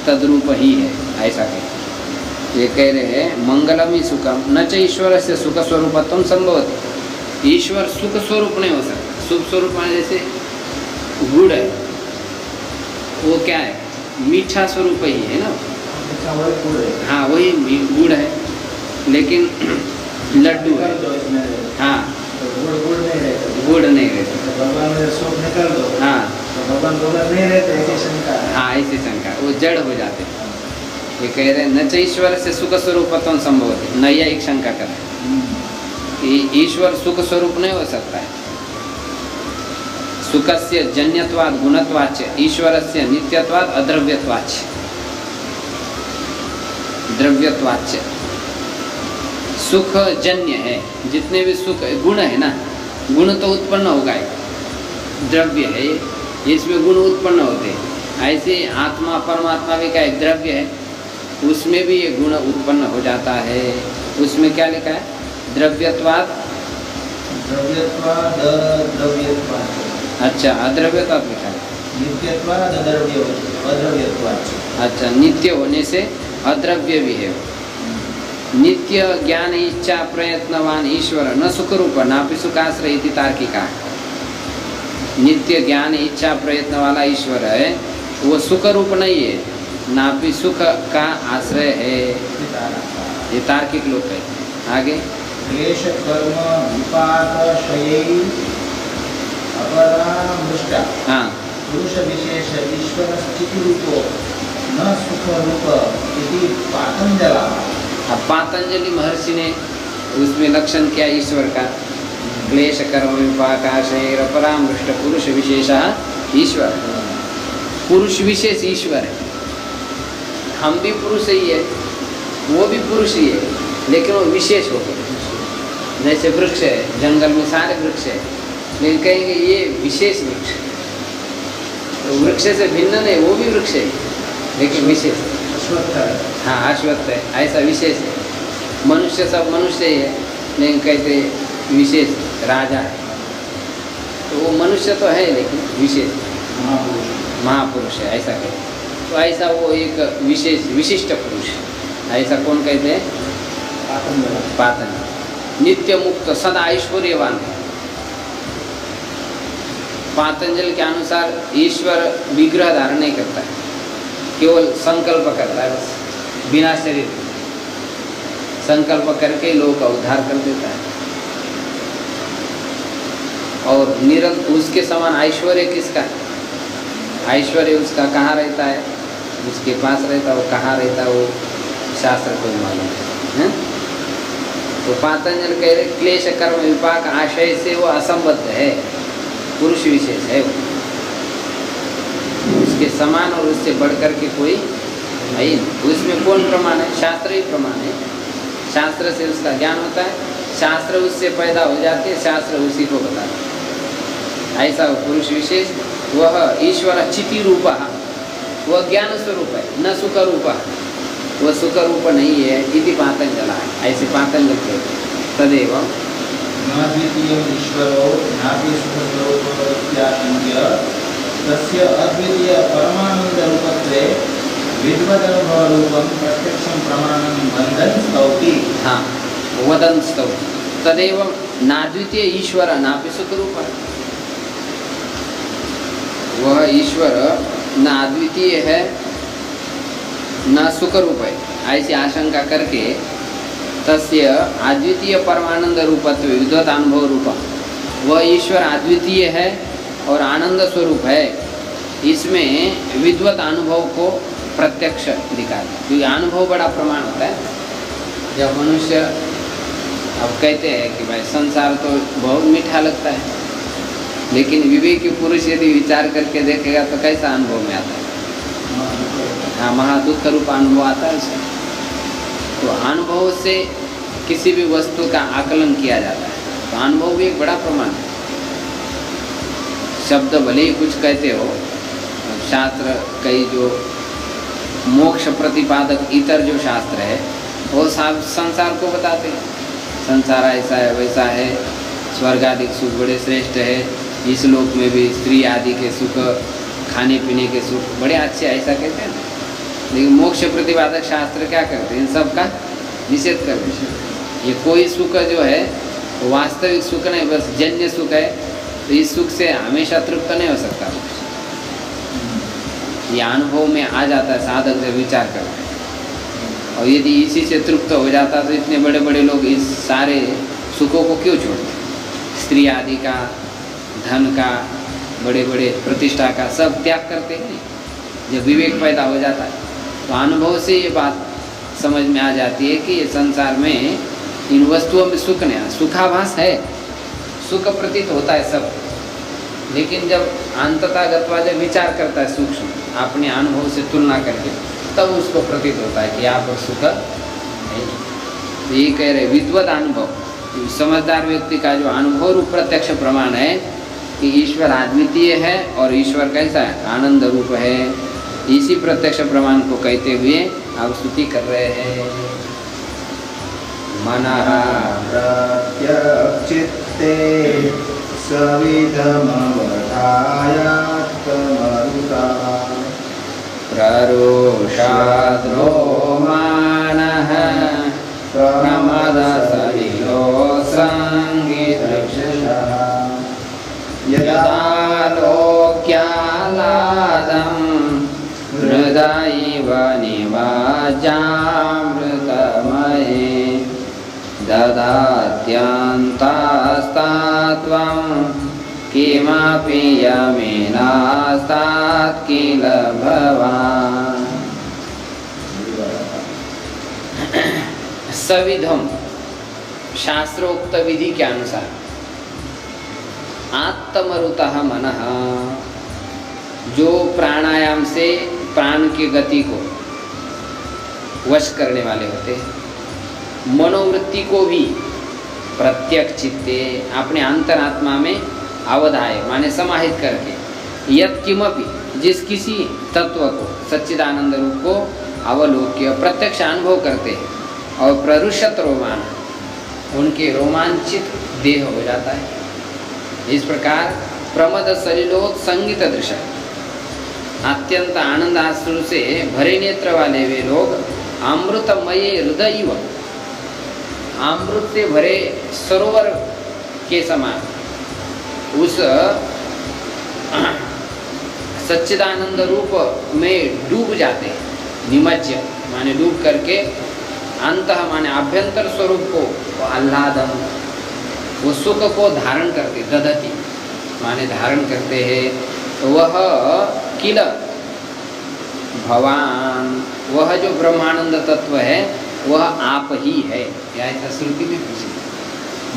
तद्रूप ही है ऐसा कहते। ये कह रहे हैं मंगलम ही सुखम न च ईश्वर से सुख स्वरूपत्वम संभवति। ईश्वर सुख स्वरूप नहीं हो सकता। सुख स्वरूप माने जैसे गुड़ है, वो क्या है? मीठा स्वरूप ही है ना। हाँ, वही गुड़ है, लेकिन लड्डू है। हाँ, गुड़ नहीं रहता। हाँ, हाँ ऐसी शंका, वो जड़ हो जाते हैं। ये कह रहे हैं न च ईश्वर से सुख स्वरूपत्वं संभवति। नया एक शंका कर रहे हैं कि ईश्वर सुख स्वरूप नहीं हो सकता है। सुखस्य जन्यत्वात् गुणत्वाच्च ईश्वरस्य नित्यत्वात् अद्रव्यत्वाच्च। द्रव्यत्वाच्च सुख जन्य है, जितने भी सुख गुण है ना, गुण तो उत्पन्न होगा ही, द्रव्य है इसमें गुण उत्पन्न होते हैं। ऐसे आत्मा परमात्मा भी का एक द्रव्य है, उसमें भी ये गुण उत्पन्न हो जाता है। उसमें क्या लिखा है? द्रव्यत्वात्। अच्छा, अद्रव्यत्वात् लिखा है। अच्छा, नित्य होने से अद्रव्य भी है वो। नित्य ज्ञान इच्छा प्रयत्नवान ईश्वर न सुख रूप नापि सुखाश्रय इति तार्किका। नित्य ज्ञान इच्छा प्रयत्न वाला ईश्वर है, वो सुख रूप नहीं है, नापि सुख का आश्रय है, ये तार्किक लोग कहते हैं। आगे क्लेश कर्म विपाकशयै अपरामृष्टा हाँ पुरुष विशेष ईश्वर स्थिति रूपो न सुख रूप इति पातंजला। अब पातंजलि महर्षि ने उसमें लक्षण किया ईश्वर का, क्लेश कर्म विपाकाशय अपरामृष्ट पुरुष विशेष ईश्वर। पुरुष विशेष ईश्वर है, हम भी पुरुष ही है, वो भी पुरुष ही है, लेकिन वो विशेष हो गए। जैसे वृक्ष है, जंगल में सारे वृक्ष है, लेकिन कहेंगे ये विशेष वृक्ष, तो वृक्ष से भिन्न नहीं, वो भी वृक्ष है लेकिन विशेष। अश्वत्थ है। हाँ अश्वत्थ है, ऐसा विशेष है। मनुष्य सब मनुष्य ही है, लेकिन कहते विशेष राजा है, तो वो मनुष्य तो है लेकिन विशेष महापुरुष है, ऐसा कहते। तो ऐसा वो एक विशेष विशिष्ट पुरुष, ऐसा कौन कहते हैं? पातंजलि। नित्य मुक्त सदा ऐश्वर्यवान है। पातंजलि के अनुसार ईश्वर विग्रह धारण नहीं करता है, केवल संकल्प करता है, बस बिना शरीर संकल्प करके लोगों का उद्धार कर देता है। और निरंतर उसके समान ऐश्वर्य किसका? ऐश्वर्य उसका कहाँ रहता है? उसके पास रहता है, वो कहाँ रहता है वो शास्त्र को मालूम है। तो पातंजलि कह रहे क्लेश कर्म विपाक आशय से वो असंबद्ध है, पुरुष विशेष है वो, उसके समान और उससे बढ़कर के कोई नहीं। उसमें कौन प्रमाण है? शास्त्र ही प्रमाण है। शास्त्र से उसका ज्ञान होता है, शास्त्र उससे पैदा हो जाते हैं, शास्त्र उसी को बताता है। ऐसा वो पुरुष विशेष, वह ईश्वर चिति रूप, वह ज्ञान स्वरूप है, न सुख रूप, वह सुख रूप नहीं है। इति पातंजला, ऐसे पातंजल कहते हैं। तदेव नाद्वितीयम् ईश्वरो नापि सुखस्वरूपो इत्याशङ्क्य तस्य अद्वितीय परमानन्दरूपत्वे विद्वदनुभवरूपं प्रत्यक्षं प्रमाणं वदन् स्तौति। हाँ वदन् स्तौति। तदेव नाद्वितीय ईश्वर नापि सुख रूप, वह ईश्वर न अद्वितीय है न सुख रूप है, ऐसी आशंका करके तस्य अद्वितीय परमानंद रूपत्व विद्वत अनुभव रूप, वह ईश्वर अद्वितीय है और आनंद स्वरूप है, इसमें विद्वत अनुभव को प्रत्यक्ष दिखाते। क्योंकि अनुभव बड़ा प्रमाण होता है। जब मनुष्य अब कहते हैं कि भाई संसार तो बहुत मीठा लगता है, लेकिन विवेकी पुरुष यदि विचार करके देखेगा तो कैसा अनुभव में आता है? हाँ महादुख रूप अनुभव आता है उसका। तो अनुभव से किसी भी वस्तु का आकलन किया जाता है, तो अनुभव भी एक बड़ा प्रमाण है। शब्द भले ही कुछ कहते हो, शास्त्र कई जो मोक्ष प्रतिपादक इतर जो शास्त्र है वो संसार को बताते हैं, संसार ऐसा है वैसा है, स्वर्ग आदि सुख बड़े श्रेष्ठ है, इस लोक में भी स्त्री आदि के सुख, खाने पीने के सुख बड़े अच्छे, ऐसा कहते हैं। लेकिन मोक्ष प्रतिपादक शास्त्र क्या करते हैं? इन सब का निषेध करते हैं। ये कोई सुख जो है वास्तविक सुख नहीं, बस जन्य सुख है, तो इस सुख से हमेशा तृप्त नहीं हो सकता। ये अनुभव में आ जाता है साधक जब विचार करते हैं, और यदि इसी से तृप्त हो जाता तो इतने बड़े बड़े लोग इस सारे सुखों को क्यों छोड़ते? स्त्री आदि का, धन का, बड़े बड़े प्रतिष्ठा का सब त्याग करते हैं। जब विवेक पैदा हो जाता है तो अनुभव से ये बात समझ में आ जाती है कि ये संसार में इन वस्तुओं में सुख नहीं, सुखाभास है, सुख प्रतीत होता है सब, लेकिन जब अंततः गत्वा जब विचार करता है सूक्ष्म अपने अनुभव से तुलना करके, तब उसको प्रतीत होता है कि यहाँ पर सुख है। ये कह रहे विद्वत अनुभव, समझदार व्यक्ति का जो अनुभव रूप प्रत्यक्ष प्रमाण है कि ईश्वर अद्वितीय है और ईश्वर कैसा है? आनंद रूप है। इसी प्रत्यक्ष प्रमाण को कहते हुए आप स्तुति कर रहे हैं। मनः प्रत्यक्षित्ते सविधमवधायात्मरुता प्ररोषाद्रो मा प्रमद सलिलो संगीतृक्षः यदा लोक्यालादं हृदयैव निवाजामृतमये ददात्यन्तस्तात्त्वं किमपि यमिनास्तात् किल भवान्। सविधम शास्त्रोक्त विधि के अनुसार आत्मरुतः मनः, जो प्राणायाम से प्राण की गति को वश करने वाले होते हैं, मनोवृत्ति को भी प्रत्यक्ष चित्ते अपने अंतरात्मा में अवधाय माने समाहित करके यत् किमपि जिस किसी तत्व को सच्चिदानंद रूप को अवलोक्य प्रत्यक्ष अनुभव करते हैं और प्ररुषत रोमान उनके रोमांचित देह हो जाता है। इस प्रकार प्रमद सलिलोत संगीत दृश्य अत्यंत आनंद आश्रु से भरे नेत्र वाले वे लोग अमृतमय हृदय अमृत से भरे सरोवर के समान उस सच्चिदानंद रूप में डूब जाते हैं। निमज्ज माने डूब करके, अंतः माने आभ्यंतर स्वरूप को आह्लादम वो सुख को धारण करते, दधति माने धारण करते हैं। वह किल भवान, वह जो ब्रह्मानंद तत्व है वह आप ही है। या ऐसा श्रुति में पूछे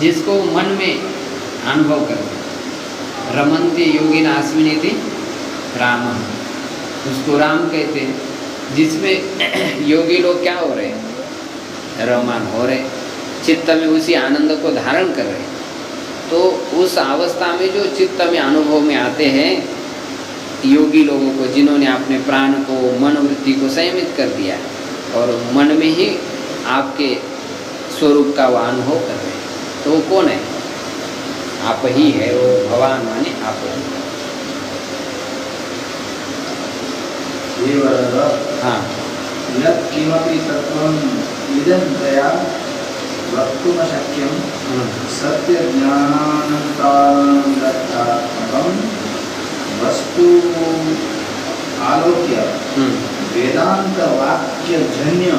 जिसको मन में अनुभव करते, रमन्ते योगिना अस्मिनेति राम, उसको राम कहते हैं। जिसमें योगी लोग क्या हो रहे हैं, रमान हो रहे, चित्त में उसी आनंद को धारण कर रहे। तो उस अवस्था में जो चित्त में अनुभव में आते हैं योगी लोगों को, जिन्होंने अपने प्राण को मनोवृत्ति को संयमित कर दिया और मन में ही आपके स्वरूप का वह अनुभव कर रहे हैं, तो वो कौन है, आप ही है। वो भगवान माने आप ही। हाँ, यत् किमपि तत्त्वम् इदं तया वक्तुमशक्यं सत्यज्ञानानन्तात्मकं वस्तु आलोक्य वेदान्तवाक्यजन्य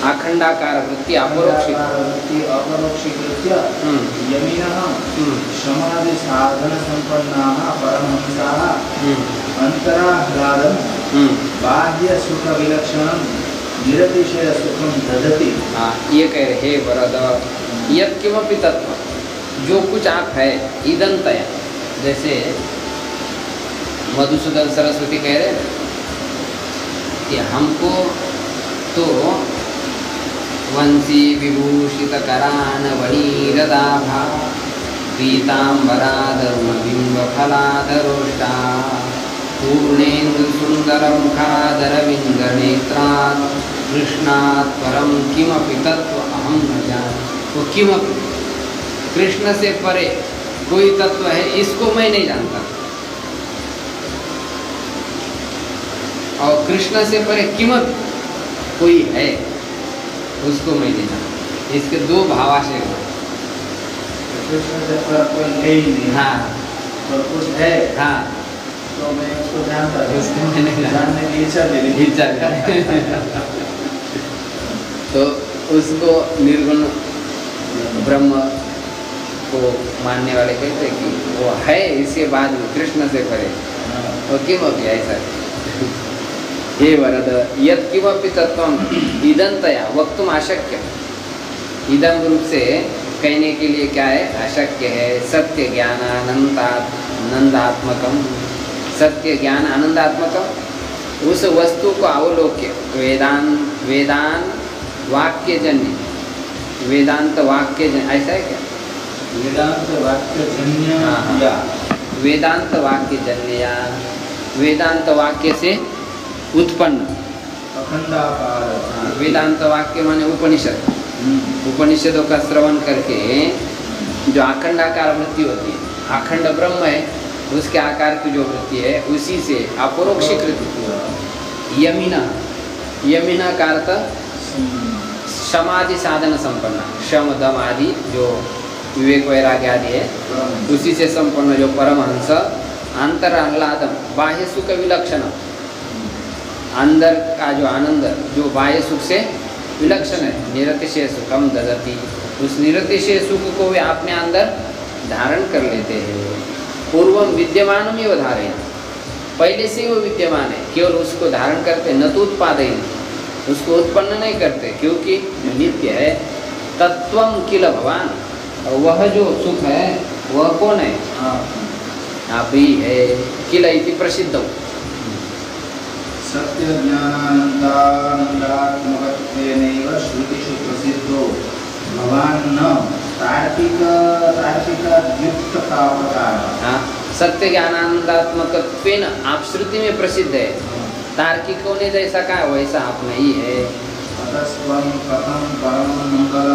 अखंडाकार वृत्ति अपरोक्षिकृत्य यमिनः समाधि साधन संपन्नाः परमहंसाः अंतराह्लादं बाह्य सुख विलक्षणं निरतिशय सुखं दधति। हाँ, ये कह रहे हे वरद यत् किमपि तत्व, जो कुछ आप है इदंतया, जैसे मधुसूदन सरस्वती कह रहे हैं कि हमको तो वंशी विभूषित करान वणीरदाभा पीताम्बराधर्मबिंब फलाधरोष्टा पूर्णेन्दु सुंदर मुखादरविंद नेत्रात् कृष्णात् परम किमपि तत्व अहम न जाने। वो किमपि कृष्ण से परे कोई तत्व है, इसको मैं नहीं जानता, और कृष्ण से परे किमपि कोई है, उसको मैं नहीं जानता। इसके दो भावाशय हैं। कृष्ण से पर कोई है ही नहीं, हाँ, और कुछ है, हाँ, तो मैं उसको जानता हूँ, उसको मैं नहीं जानता। जानने की इच्छा भी नहीं। तो उसको निर्गुण ब्रह्म को मानने वाले कहते हैं कि वो है, इसके बाद में कृष्ण से परे वो किमपि ऐसा। हे वरद यत् किमपि तत्वम् इदंतया वक्तुम अशक्य, इदम रूप से कहने के लिए क्या है, अशक्य है। सत्य ज्ञान आनंदात्मकम, सत्य ज्ञान आनंदात्मकम, उस वस्तु को अवलोक्य वेदांत वाक्य जन्य, वेदांत वाक्य जन्य, ऐसा है क्या, वेदांत वाक्य जन्य, वेदांत वाक्य जन्य, वेदांत वाक्य से उत्पन्न अखंडाकार। वेदांत वाक्य माने उपनिषद, उपनिषदों का श्रवण करके जो अखंडाकार वृत्ति होती है, अखंड ब्रह्म है, उसके आकार की जो वृत्ति है उसी से अपरोक्षीकृत यमिना, यमिना का अर्थ समाधि साधन संपन्न, शम दम आदि जो विवेक वैराग्य आदि है उसी से संपन्न जो परमहंस, अंतर आह्लादम बाह्य सुख विलक्षण, अंदर का जो आनंद जो बाह्य सुख से विलक्षण है, निरतिशय सुखम ददति, उस निरतिशय सुख को वे अपने अंदर धारण कर लेते हैं। पूर्वम विद्यमानम एवं धारय, पहले से वो विद्यमान है, केवल उसको धारण करते, न तो उत्पादय, उसको उत्पन्न नहीं करते क्योंकि नित्य है। तत्वम किल भगवान, वह जो सुख है वह कौन है? आप ही है। किल इति प्रसिद्ध सत्य ज्ञानानंदात्मकत्वेनैव श्रुतिषु प्रसिद्धो भगवान न तार्किक युक्त तापकार। हाँ, सत्य ज्ञानानंदात्मकत्वेन आप श्रुति में प्रसिद्ध है, तार्किकों ने जैसा कहा वैसा आप नहीं है। अतस्त्वं कथं परम मंगल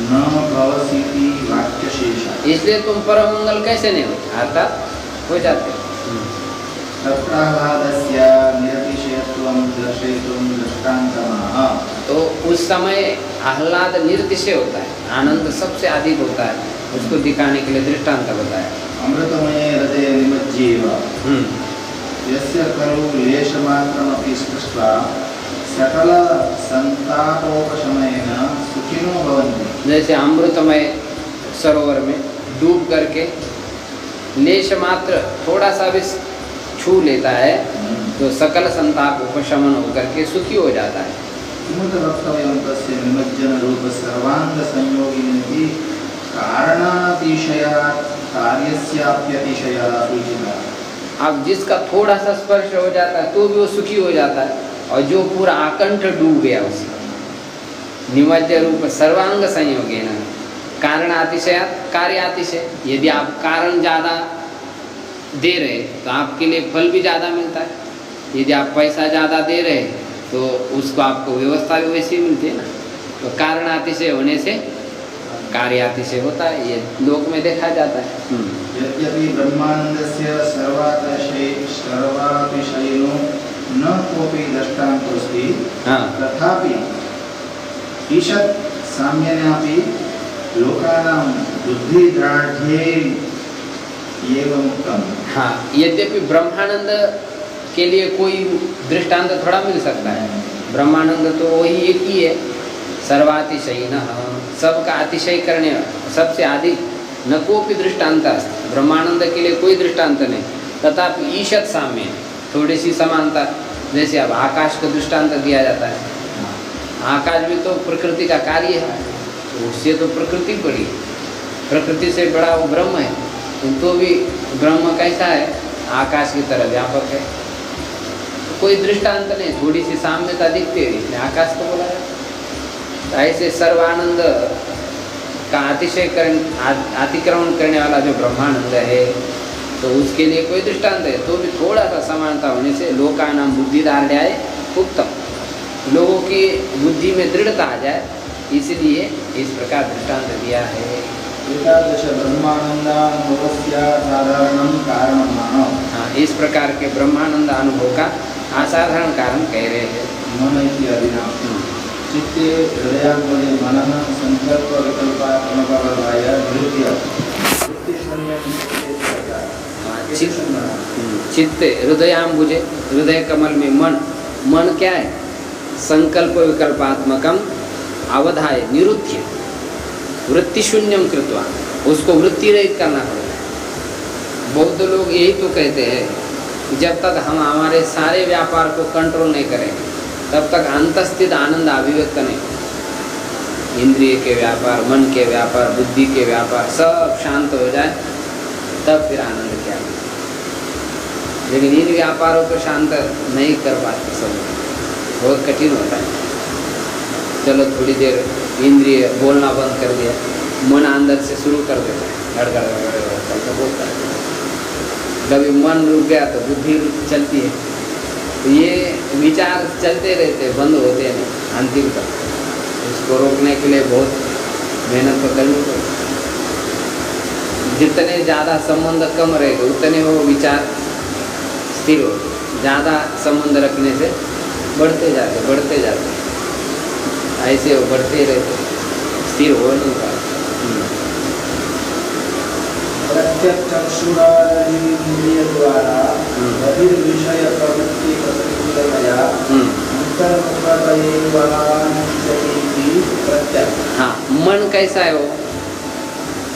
न भवसीति वाक्यशेषा, इसलिए तुम परम मंगल कैसे नहीं हो, अर्थात हो जाते। तत्राह्लादस्य निरतिशयत्वं दर्शयितुं दृष्टान्तमाह, तो उस समय आह्लाद निरतिशय होता है, आनंद सबसे अधिक होता है, उसको दिखाने के लिए दृष्टांत बताया। अमृतमये हृदय निमज्जेव यस्य खलु लेशमात्रमपि स्पृष्ट्वा सकल संतापोपशमनेन सुखिनो भवन्ति। जैसे अमृतमय सरोवर में डूब करके लेश मात्र थोड़ा सा भी छू लेता है तो सकल संताप उपशमन होकर के सुखी हो जाता है। किमुत वक्तव्यं तस्य निमज्जन रूप सर्वांग संयोगिनी कारणातिशयात् कार्यस्याप्यतिशयः सूचिता। अब जिसका थोड़ा सा स्पर्श हो जाता है तो भी वो सुखी हो जाता है, और जो पूरा आकंठ डूब गया उसका निमज्ज रूप सर्वांग संयोगेन, कारण अतिशयात् कार्य अतिशय, यदि आप कारण ज़्यादा दे रहे तो आपके लिए फल भी ज़्यादा मिलता है, यदि आप पैसा ज़्यादा दे रहे तो उसको आपको व्यवस्था भी वैसी मिलती है ना। तो कारण अतिशय होने से कार्य अतिशय होता है, ये लोक में देखा जाता है। यद्यपि ब्रह्मानंदस्य सर्वातिशयिनो न कोऽपि दृष्टान्तोऽस्ति, तथापि ईषत् साम्येनापि लोकानां बुद्धिदार्ढ्ये एवं उक्तम्। हाँ, यद्यपि ब्रह्मानंद के लिए कोई दृष्टांत थोड़ा मिल सकता है, ब्रह्मानंद तो वही एक ही है, सर्वातिशयिनः, सबका अतिशय करने, सबसे अधिक, न कोऽपि दृष्टांत अस्ति, ब्रह्मानंद के लिए कोई दृष्टांत नहीं। तथापि ईषत् साम्य, थोड़ी सी समानता, जैसे अब आकाश का दृष्टांत दिया जाता है, आकाश भी तो प्रकृति का कार्य है, उससे तो प्रकृति बड़ी, प्रकृति से बड़ा वो ब्रह्म है, तो भी ब्रह्म कैसा है, आकाश की तरह व्यापक है, तो कोई दृष्टांत नहीं, थोड़ी सी साम्यता दिखती है, इसलिए आकाश को बोला जाता है। तो ऐसे सर्वानंद का अतिक्रमण करने वाला जो ब्रह्मानंद है, तो उसके लिए कोई दृष्टांत है, तो भी थोड़ा सा समानता होने से लोकानां बुद्धिदार्ढ्याय उत्तम, लोगों की बुद्धि में दृढ़ता आ जाए, इसलिए इस प्रकार दृष्टांत दिया है। एतादृश ब्रह्मानन्दानुभवस्य साधारणं कारणमाह। हाँ, इस प्रकार के ब्रह्मानंद अनुभव का असाधारण कारण कह रहे हैं। मन इत्यादिना चित्ते हृदयाङ्गले मनः संकल्प विकल्पात्मकवधाय हृदय चित्ते हृदयाम्बुजे, हृदय कमल में मन, मन क्या है, संकल्प विकल्पात्मकम अवधाय निरुद्ध्य वृत्ति शून्यम कृत्वा, उसको वृत्ति रहित करना पड़ेगा। बौद्ध लोग यही तो कहते हैं, जब तक हम हमारे सारे व्यापार को कंट्रोल नहीं करेंगे तब तक अंतस्थित आनंद अभिव्यक्त नहीं। इंद्रिय के व्यापार, मन के व्यापार, बुद्धि के व्यापार सब शांत हो जाए तब फिर आनंद क्या है। लेकिन इन व्यापारों को शांत नहीं कर पाते सब, बहुत कठिन होता है। चलो थोड़ी देर इंद्रिय बोलना बंद कर दिया, मन अंदर से शुरू कर देता है, गड़गड़ चलता बोलता है। कभी मन रुक गया तो बुद्धि चलती है, तो ये विचार चलते रहते, बंद होते नहीं अंतिम तक। इसको रोकने के लिए बहुत मेहनत तो करनी पड़ेगी। जितने ज़्यादा संबंध कम रहेगा उतने वो विचार स्थिर हो। ज़्यादा संबंध रखने से बढ़ते जाते ऐसे वो बढ़ते रहते, स्थिर हो नहीं पाते। प्रत्यक्षक्षुरादीन्द्रिय द्वारा बहिर्विषय प्रवृत्ति प्रतिकूलतया हाँ, मन कैसा है वो?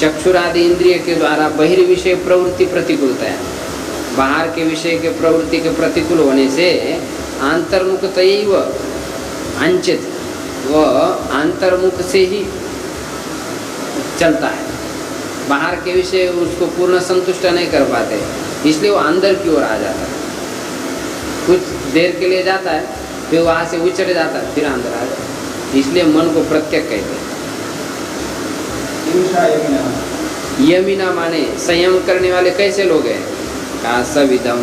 चक्षुरादि इंद्रिय के द्वारा बहिर्विषय प्रवृत्ति प्रतिकूलता है। बाहर के विषय के प्रवृत्ति के प्रतिकूल होने से अंतर्मुखतैव अंचित, वह अंतर्मुख से ही चलता है। बाहर के विषय उसको पूर्ण संतुष्ट नहीं कर पाते, इसलिए वो अंदर की ओर आ जाता है। कुछ देर के लिए जाता है, फिर वहाँ से उचट जाता है, फिर अंदर आ जाता है। इसलिए मन को प्रत्यक कहते हैं। यमिना माने संयम करने वाले कैसे लोग हैं? का सविदम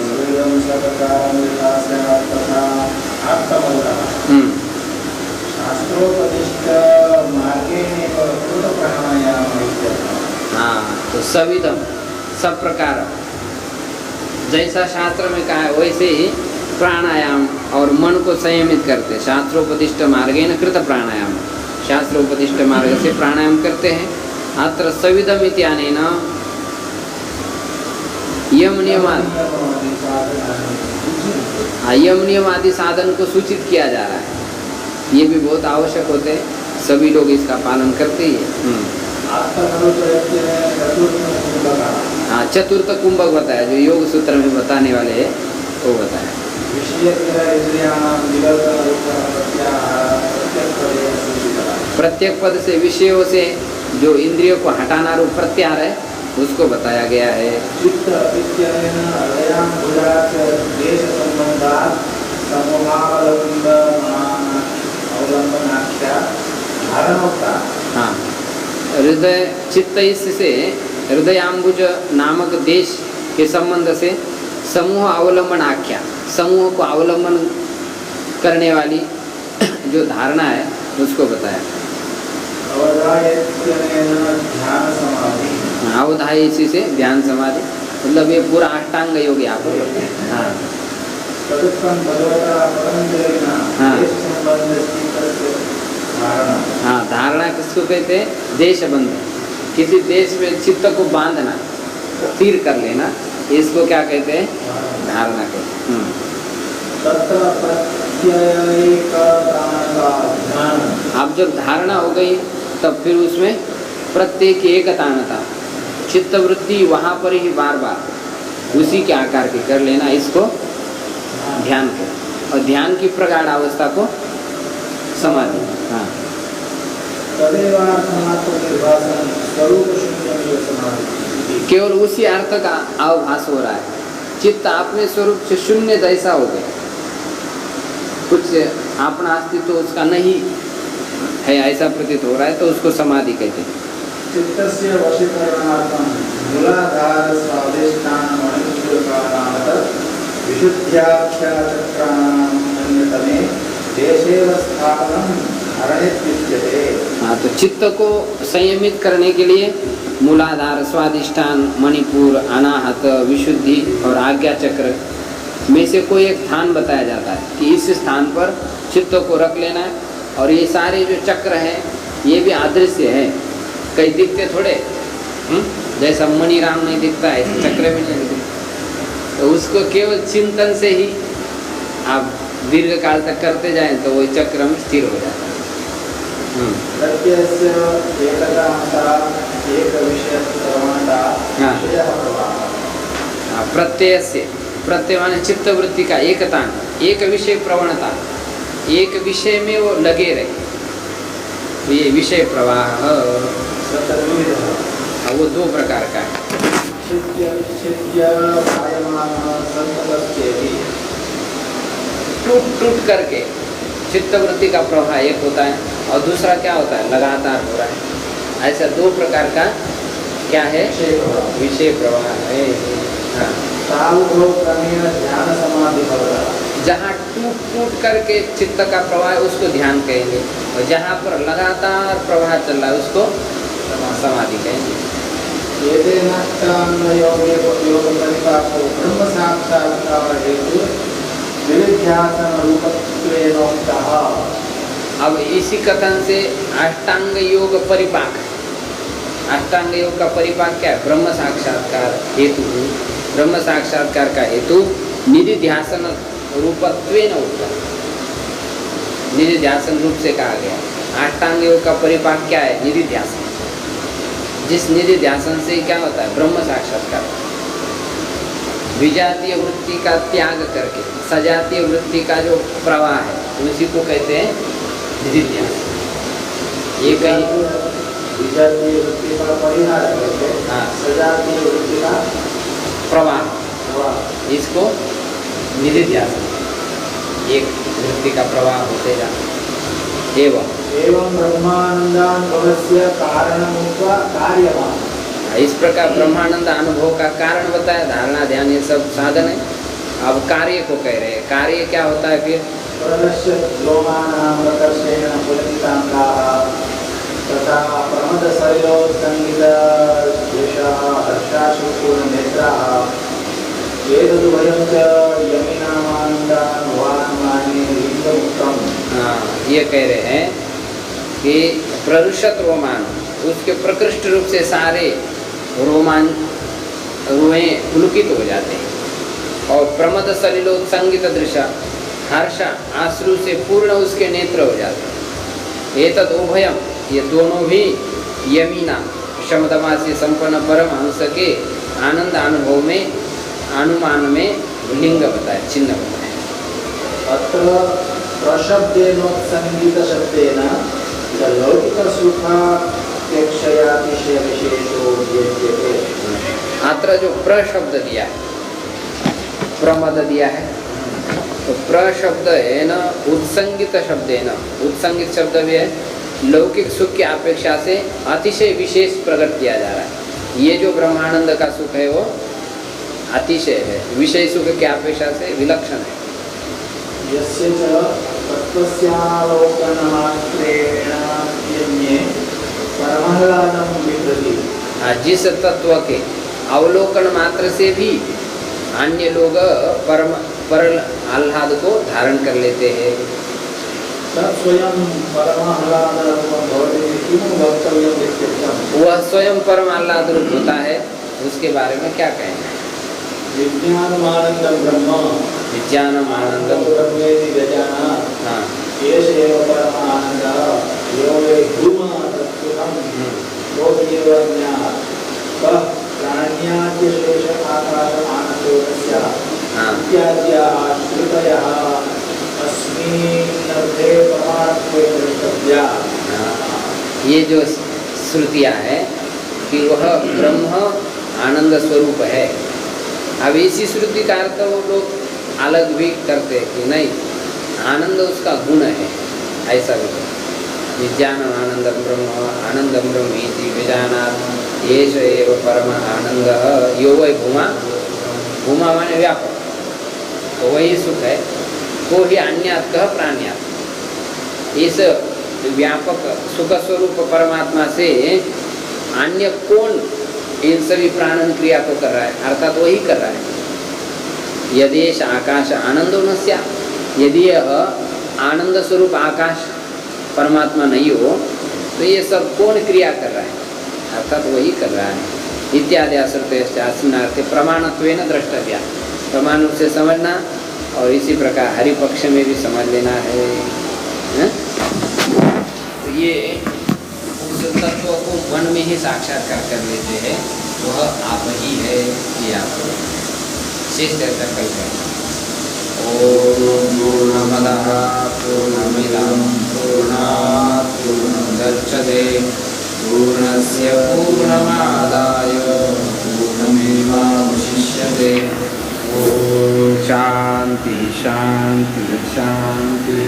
हाँ, तो सविदम सब प्रकार, जैसा शास्त्र में कहा है वैसे ही प्राणायाम और मन को संयमित करते। शास्त्रोपदिष्ट मार्गेण कृत प्राणायाम, शास्त्रोपदिष्ट मार्ग से प्राणायाम करते हैं। अत्र सविदम इत्यानेन यम नियम आदि साधन को सूचित किया जा रहा है। ये भी बहुत आवश्यक होते हैं, सभी लोग इसका पालन करते ही हैं। हाँ, चतुर्थ कुंभक बताया, जो योग सूत्र में बताने वाले हैं वो बताया। प्रत्येक पद से, विषयों से जो इंद्रियों को हटाना रूप प्रत्याहार है उसको बताया गया है। हाँ, हृदय चित्त से हृदयांबुज नामक देश के संबंध से समूह अवलंबन आख्या, समूह को अवलंबन करने वाली जो धारणा है उसको बताया। अवधाय इसी से ध्यान समाधि, मतलब ये पूरा अष्टांग योग यहाँ पर। हाँ हाँ हाँ, धारणा किसको कहते हैं? देशबंध, किसी देश में चित्त को बांधना, स्थिर कर लेना, इसको क्या कहते हैं? धारणा कहते हैं। अब जब धारणा हो गई तब फिर उसमें प्रत्येक एकतानता, चित्तवृत्ति वहाँ पर ही बार बार उसी के आकार की कर लेना, इसको ध्यान करें। और ध्यान की प्रगाढ़ अवस्था को समाधि। हाँ, केवल उसी अर्थ का आभास हो रहा है, चित्त अपने स्वरूप से शून्य जैसा हो गया, कुछ अपना अस्तित्व उसका नहीं है ऐसा प्रतीत हो रहा है, तो उसको समाधि कहते हैं। चित्तस्य वशीकरणार्थं मूलाधार स्वादिष्टान मणिपुरकानात् विशुद्ध्याख्याचक्राणां अन्यतमे देशेव स्थापनं अरणित्युच्यते। हाँ, तो चित्त को संयमित करने के लिए मूलाधार, स्वादिष्टान, मणिपुर, अनाहत, विशुद्धि और आज्ञा चक्र में से कोई एक स्थान बताया जाता है कि इस स्थान पर चित्त को रख लेना है। और ये सारे जो चक्र हैं ये भी अदृश्य है, कई दिखते थोड़े, जैसा मणिराम नहीं दिखता है, चक्र में नहीं दिखता, तो उसको केवल चिंतन से ही आप दीर्घ काल तक करते जाएं तो वो चक्र में स्थिर हो जाता है। प्रत्यय से, प्रत्यय माने चित्तवृत्ति का एकता, एक विषय प्रवणता, एक विषय में वो लगे रहे, तो ये विषय प्रवाह वो दो प्रकार का है। टूट टूट करके चित्तवृत्ति का प्रवाह एक होता है और दूसरा क्या होता है? लगातार हो रहा है। ऐसा दो प्रकार का क्या है? विषय प्रवाह है। हाँ, ध्यान समाधि, जहाँ टूट टूट करके चित्त का प्रवाह उसको ध्यान कहेंगे, और जहाँ पर लगातार प्रवाह चल रहा है उसको समाधि कहेंगे। एतेन अष्टाङ्गयोगे योगपरिपाको ब्रह्म साक्षात्कार हेतु निधिध्यासन रूपत्वेनोक्तः। अब इसी कथन से अष्टांग योग परिपाक, अष्टांग योग का परिपाक क्या है? ब्रह्म साक्षात्कार हेतु, ब्रह्म साक्षात्कार का हेतु निधि ध्यासन रूपत्वेन उक्तः, निधि ध्यासन रूप से कहा गया। अष्टांग योग का परिपाक क्या है? निधि ध्यासन। जिस निधि ध्यासन से क्या होता है? ब्रह्म साक्षात्कार। विजातीय वृत्ति का त्याग करके सजातीय वृत्ति का जो प्रवाह है उसी को कहते हैं निधि ध्यासन। ये कहीं विजातीय वृत्ति का परिहार करके हाँ सजातीय वृत्ति का प्रवाह, प्रवाह, इसको निधि ध्यासन। एक वृत्ति का प्रवाह होते जाता एवं ब्रह्मानंदानुभवस्य कारणमुक्त्वा कार्यवान। इस प्रकार ब्रह्मानंद अनुभव का कारण बताया, धारणा ध्यान ये सब साधन है। अब कार्य को कह रहे हैं, कार्य क्या होता है फिर? प्रदर्श्य लोमानां प्रकर्षेण पुलकिताङ्गाः तथा प्रमदशैलोत्सङ्गितदृशः हर्षाश्रुपूर्णनेत्राः एतदुभयं च यमिनामानन्दानुवानुमाने लिङ्गमुक्तम्। हाँ, ये कह रहे हैं कि प्ररुषत रोमान, उसके प्रकृष्ट रूप से सारे रोमान रुएं पुलकित हो जाते हैं। और प्रमद सलिलोत्संगित दृश्य, हर्ष आश्रु से पूर्ण उसके नेत्र हो जाते हैं। एतद उभयम, ये दोनों भी यमीना शमदमा से संपन्न परमहंस के आनंद अनुभव में अनुमान में लिंग बताया, चिन्ह बताया। अत्र प्रशब्देनोत्संगितशब्देन लौकिकसुखापेक्षयातिशय विशेषो उद्येश्यते। अत्र जो प्रशब्द दिया है, प्रमद दिया है, तो प्रशब्द है न उत्संगित शब्द है न, उत्संगित शब्द भी है, लौकिक सुख की अपेक्षा से अतिशय विशेष प्रकट किया जा रहा है। ये जो ब्रह्मानंद का सुख है वो अतिशय है, विषय सुख की अपेक्षा से विलक्षण है। यस्य च तत्त्वस्यालोकनमात्रेण यज्ञे परमाह्लादं बिभ्रति। जिस तत्व के अवलोकन मात्र से भी अन्य लोग परम आह्लाद को धारण कर लेते हैं। स्वयं परमाह्लादरूपं भवति किं वक्तव्यम् इत्युक्तम्। वह स्वयं परम आह्लाद रूप होता है, उसके बारे में क्या कहना है? विज्ञानमानन्दं ब्रह्म, विज्ञानमानन्दं ब्रह्मेति व्यजानात्। हाँ, एष एव परमानन्दः यो वै भूमः तत्सुखं लोकेव ज्ञात्। कः प्राण्याद्यशेषाकाशमानसोऽस्य इत्याद्याः श्रुतयः अस्मिन्नर्थे परमार्थत्वे द्रष्टव्या। ये जो श्रुतियाँ है कि वह ब्रह्म आनंद स्वरूप है। अब इसी श्रुति का अर्थ वो लोग अलग भी करते हैं कि नहीं, आनंद उसका गुण है, ऐसा भी। विज्ञानम आनंदम ब्रह्म, आनंदम ब्रह्मेति विजानात् एष एव परम आनंदः यो वै भूमा, भूमा माने व्यापक, तो वही सुख है। को ही अन्यात् कह प्राण्यात्, इस व्यापक सुख स्वरूप परमात्मा से अन्य कौन इन सभी प्राणन क्रिया को कर रहा है? अर्थात वही कर रहा है। यदि आकाश आनंदो न स्यात्, यदि यह आनंद स्वरूप आकाश परमात्मा नहीं हो तो ये सब कौन क्रिया कर रहा है? अर्थात वही कर रहा है। इत्यादि आश्रित प्रमाणत्वेन द्रष्टव्या, प्रमाण रूप से समझना और इसी प्रकार हरि पक्ष में भी समझ लेना है। तो ये उस तत्व को मन में ही साक्षात्कार कर लेते हैं, वह आप ही है। ये आप शेष चर्चा कल करें। ओम पूर्णमदः पूर्णमिदं पूर्णात् पूर्णमुदच्यते पूर्णस्य पूर्णमादाय पूर्णमेवावशिष्यते। ओम शांति शांति शांति।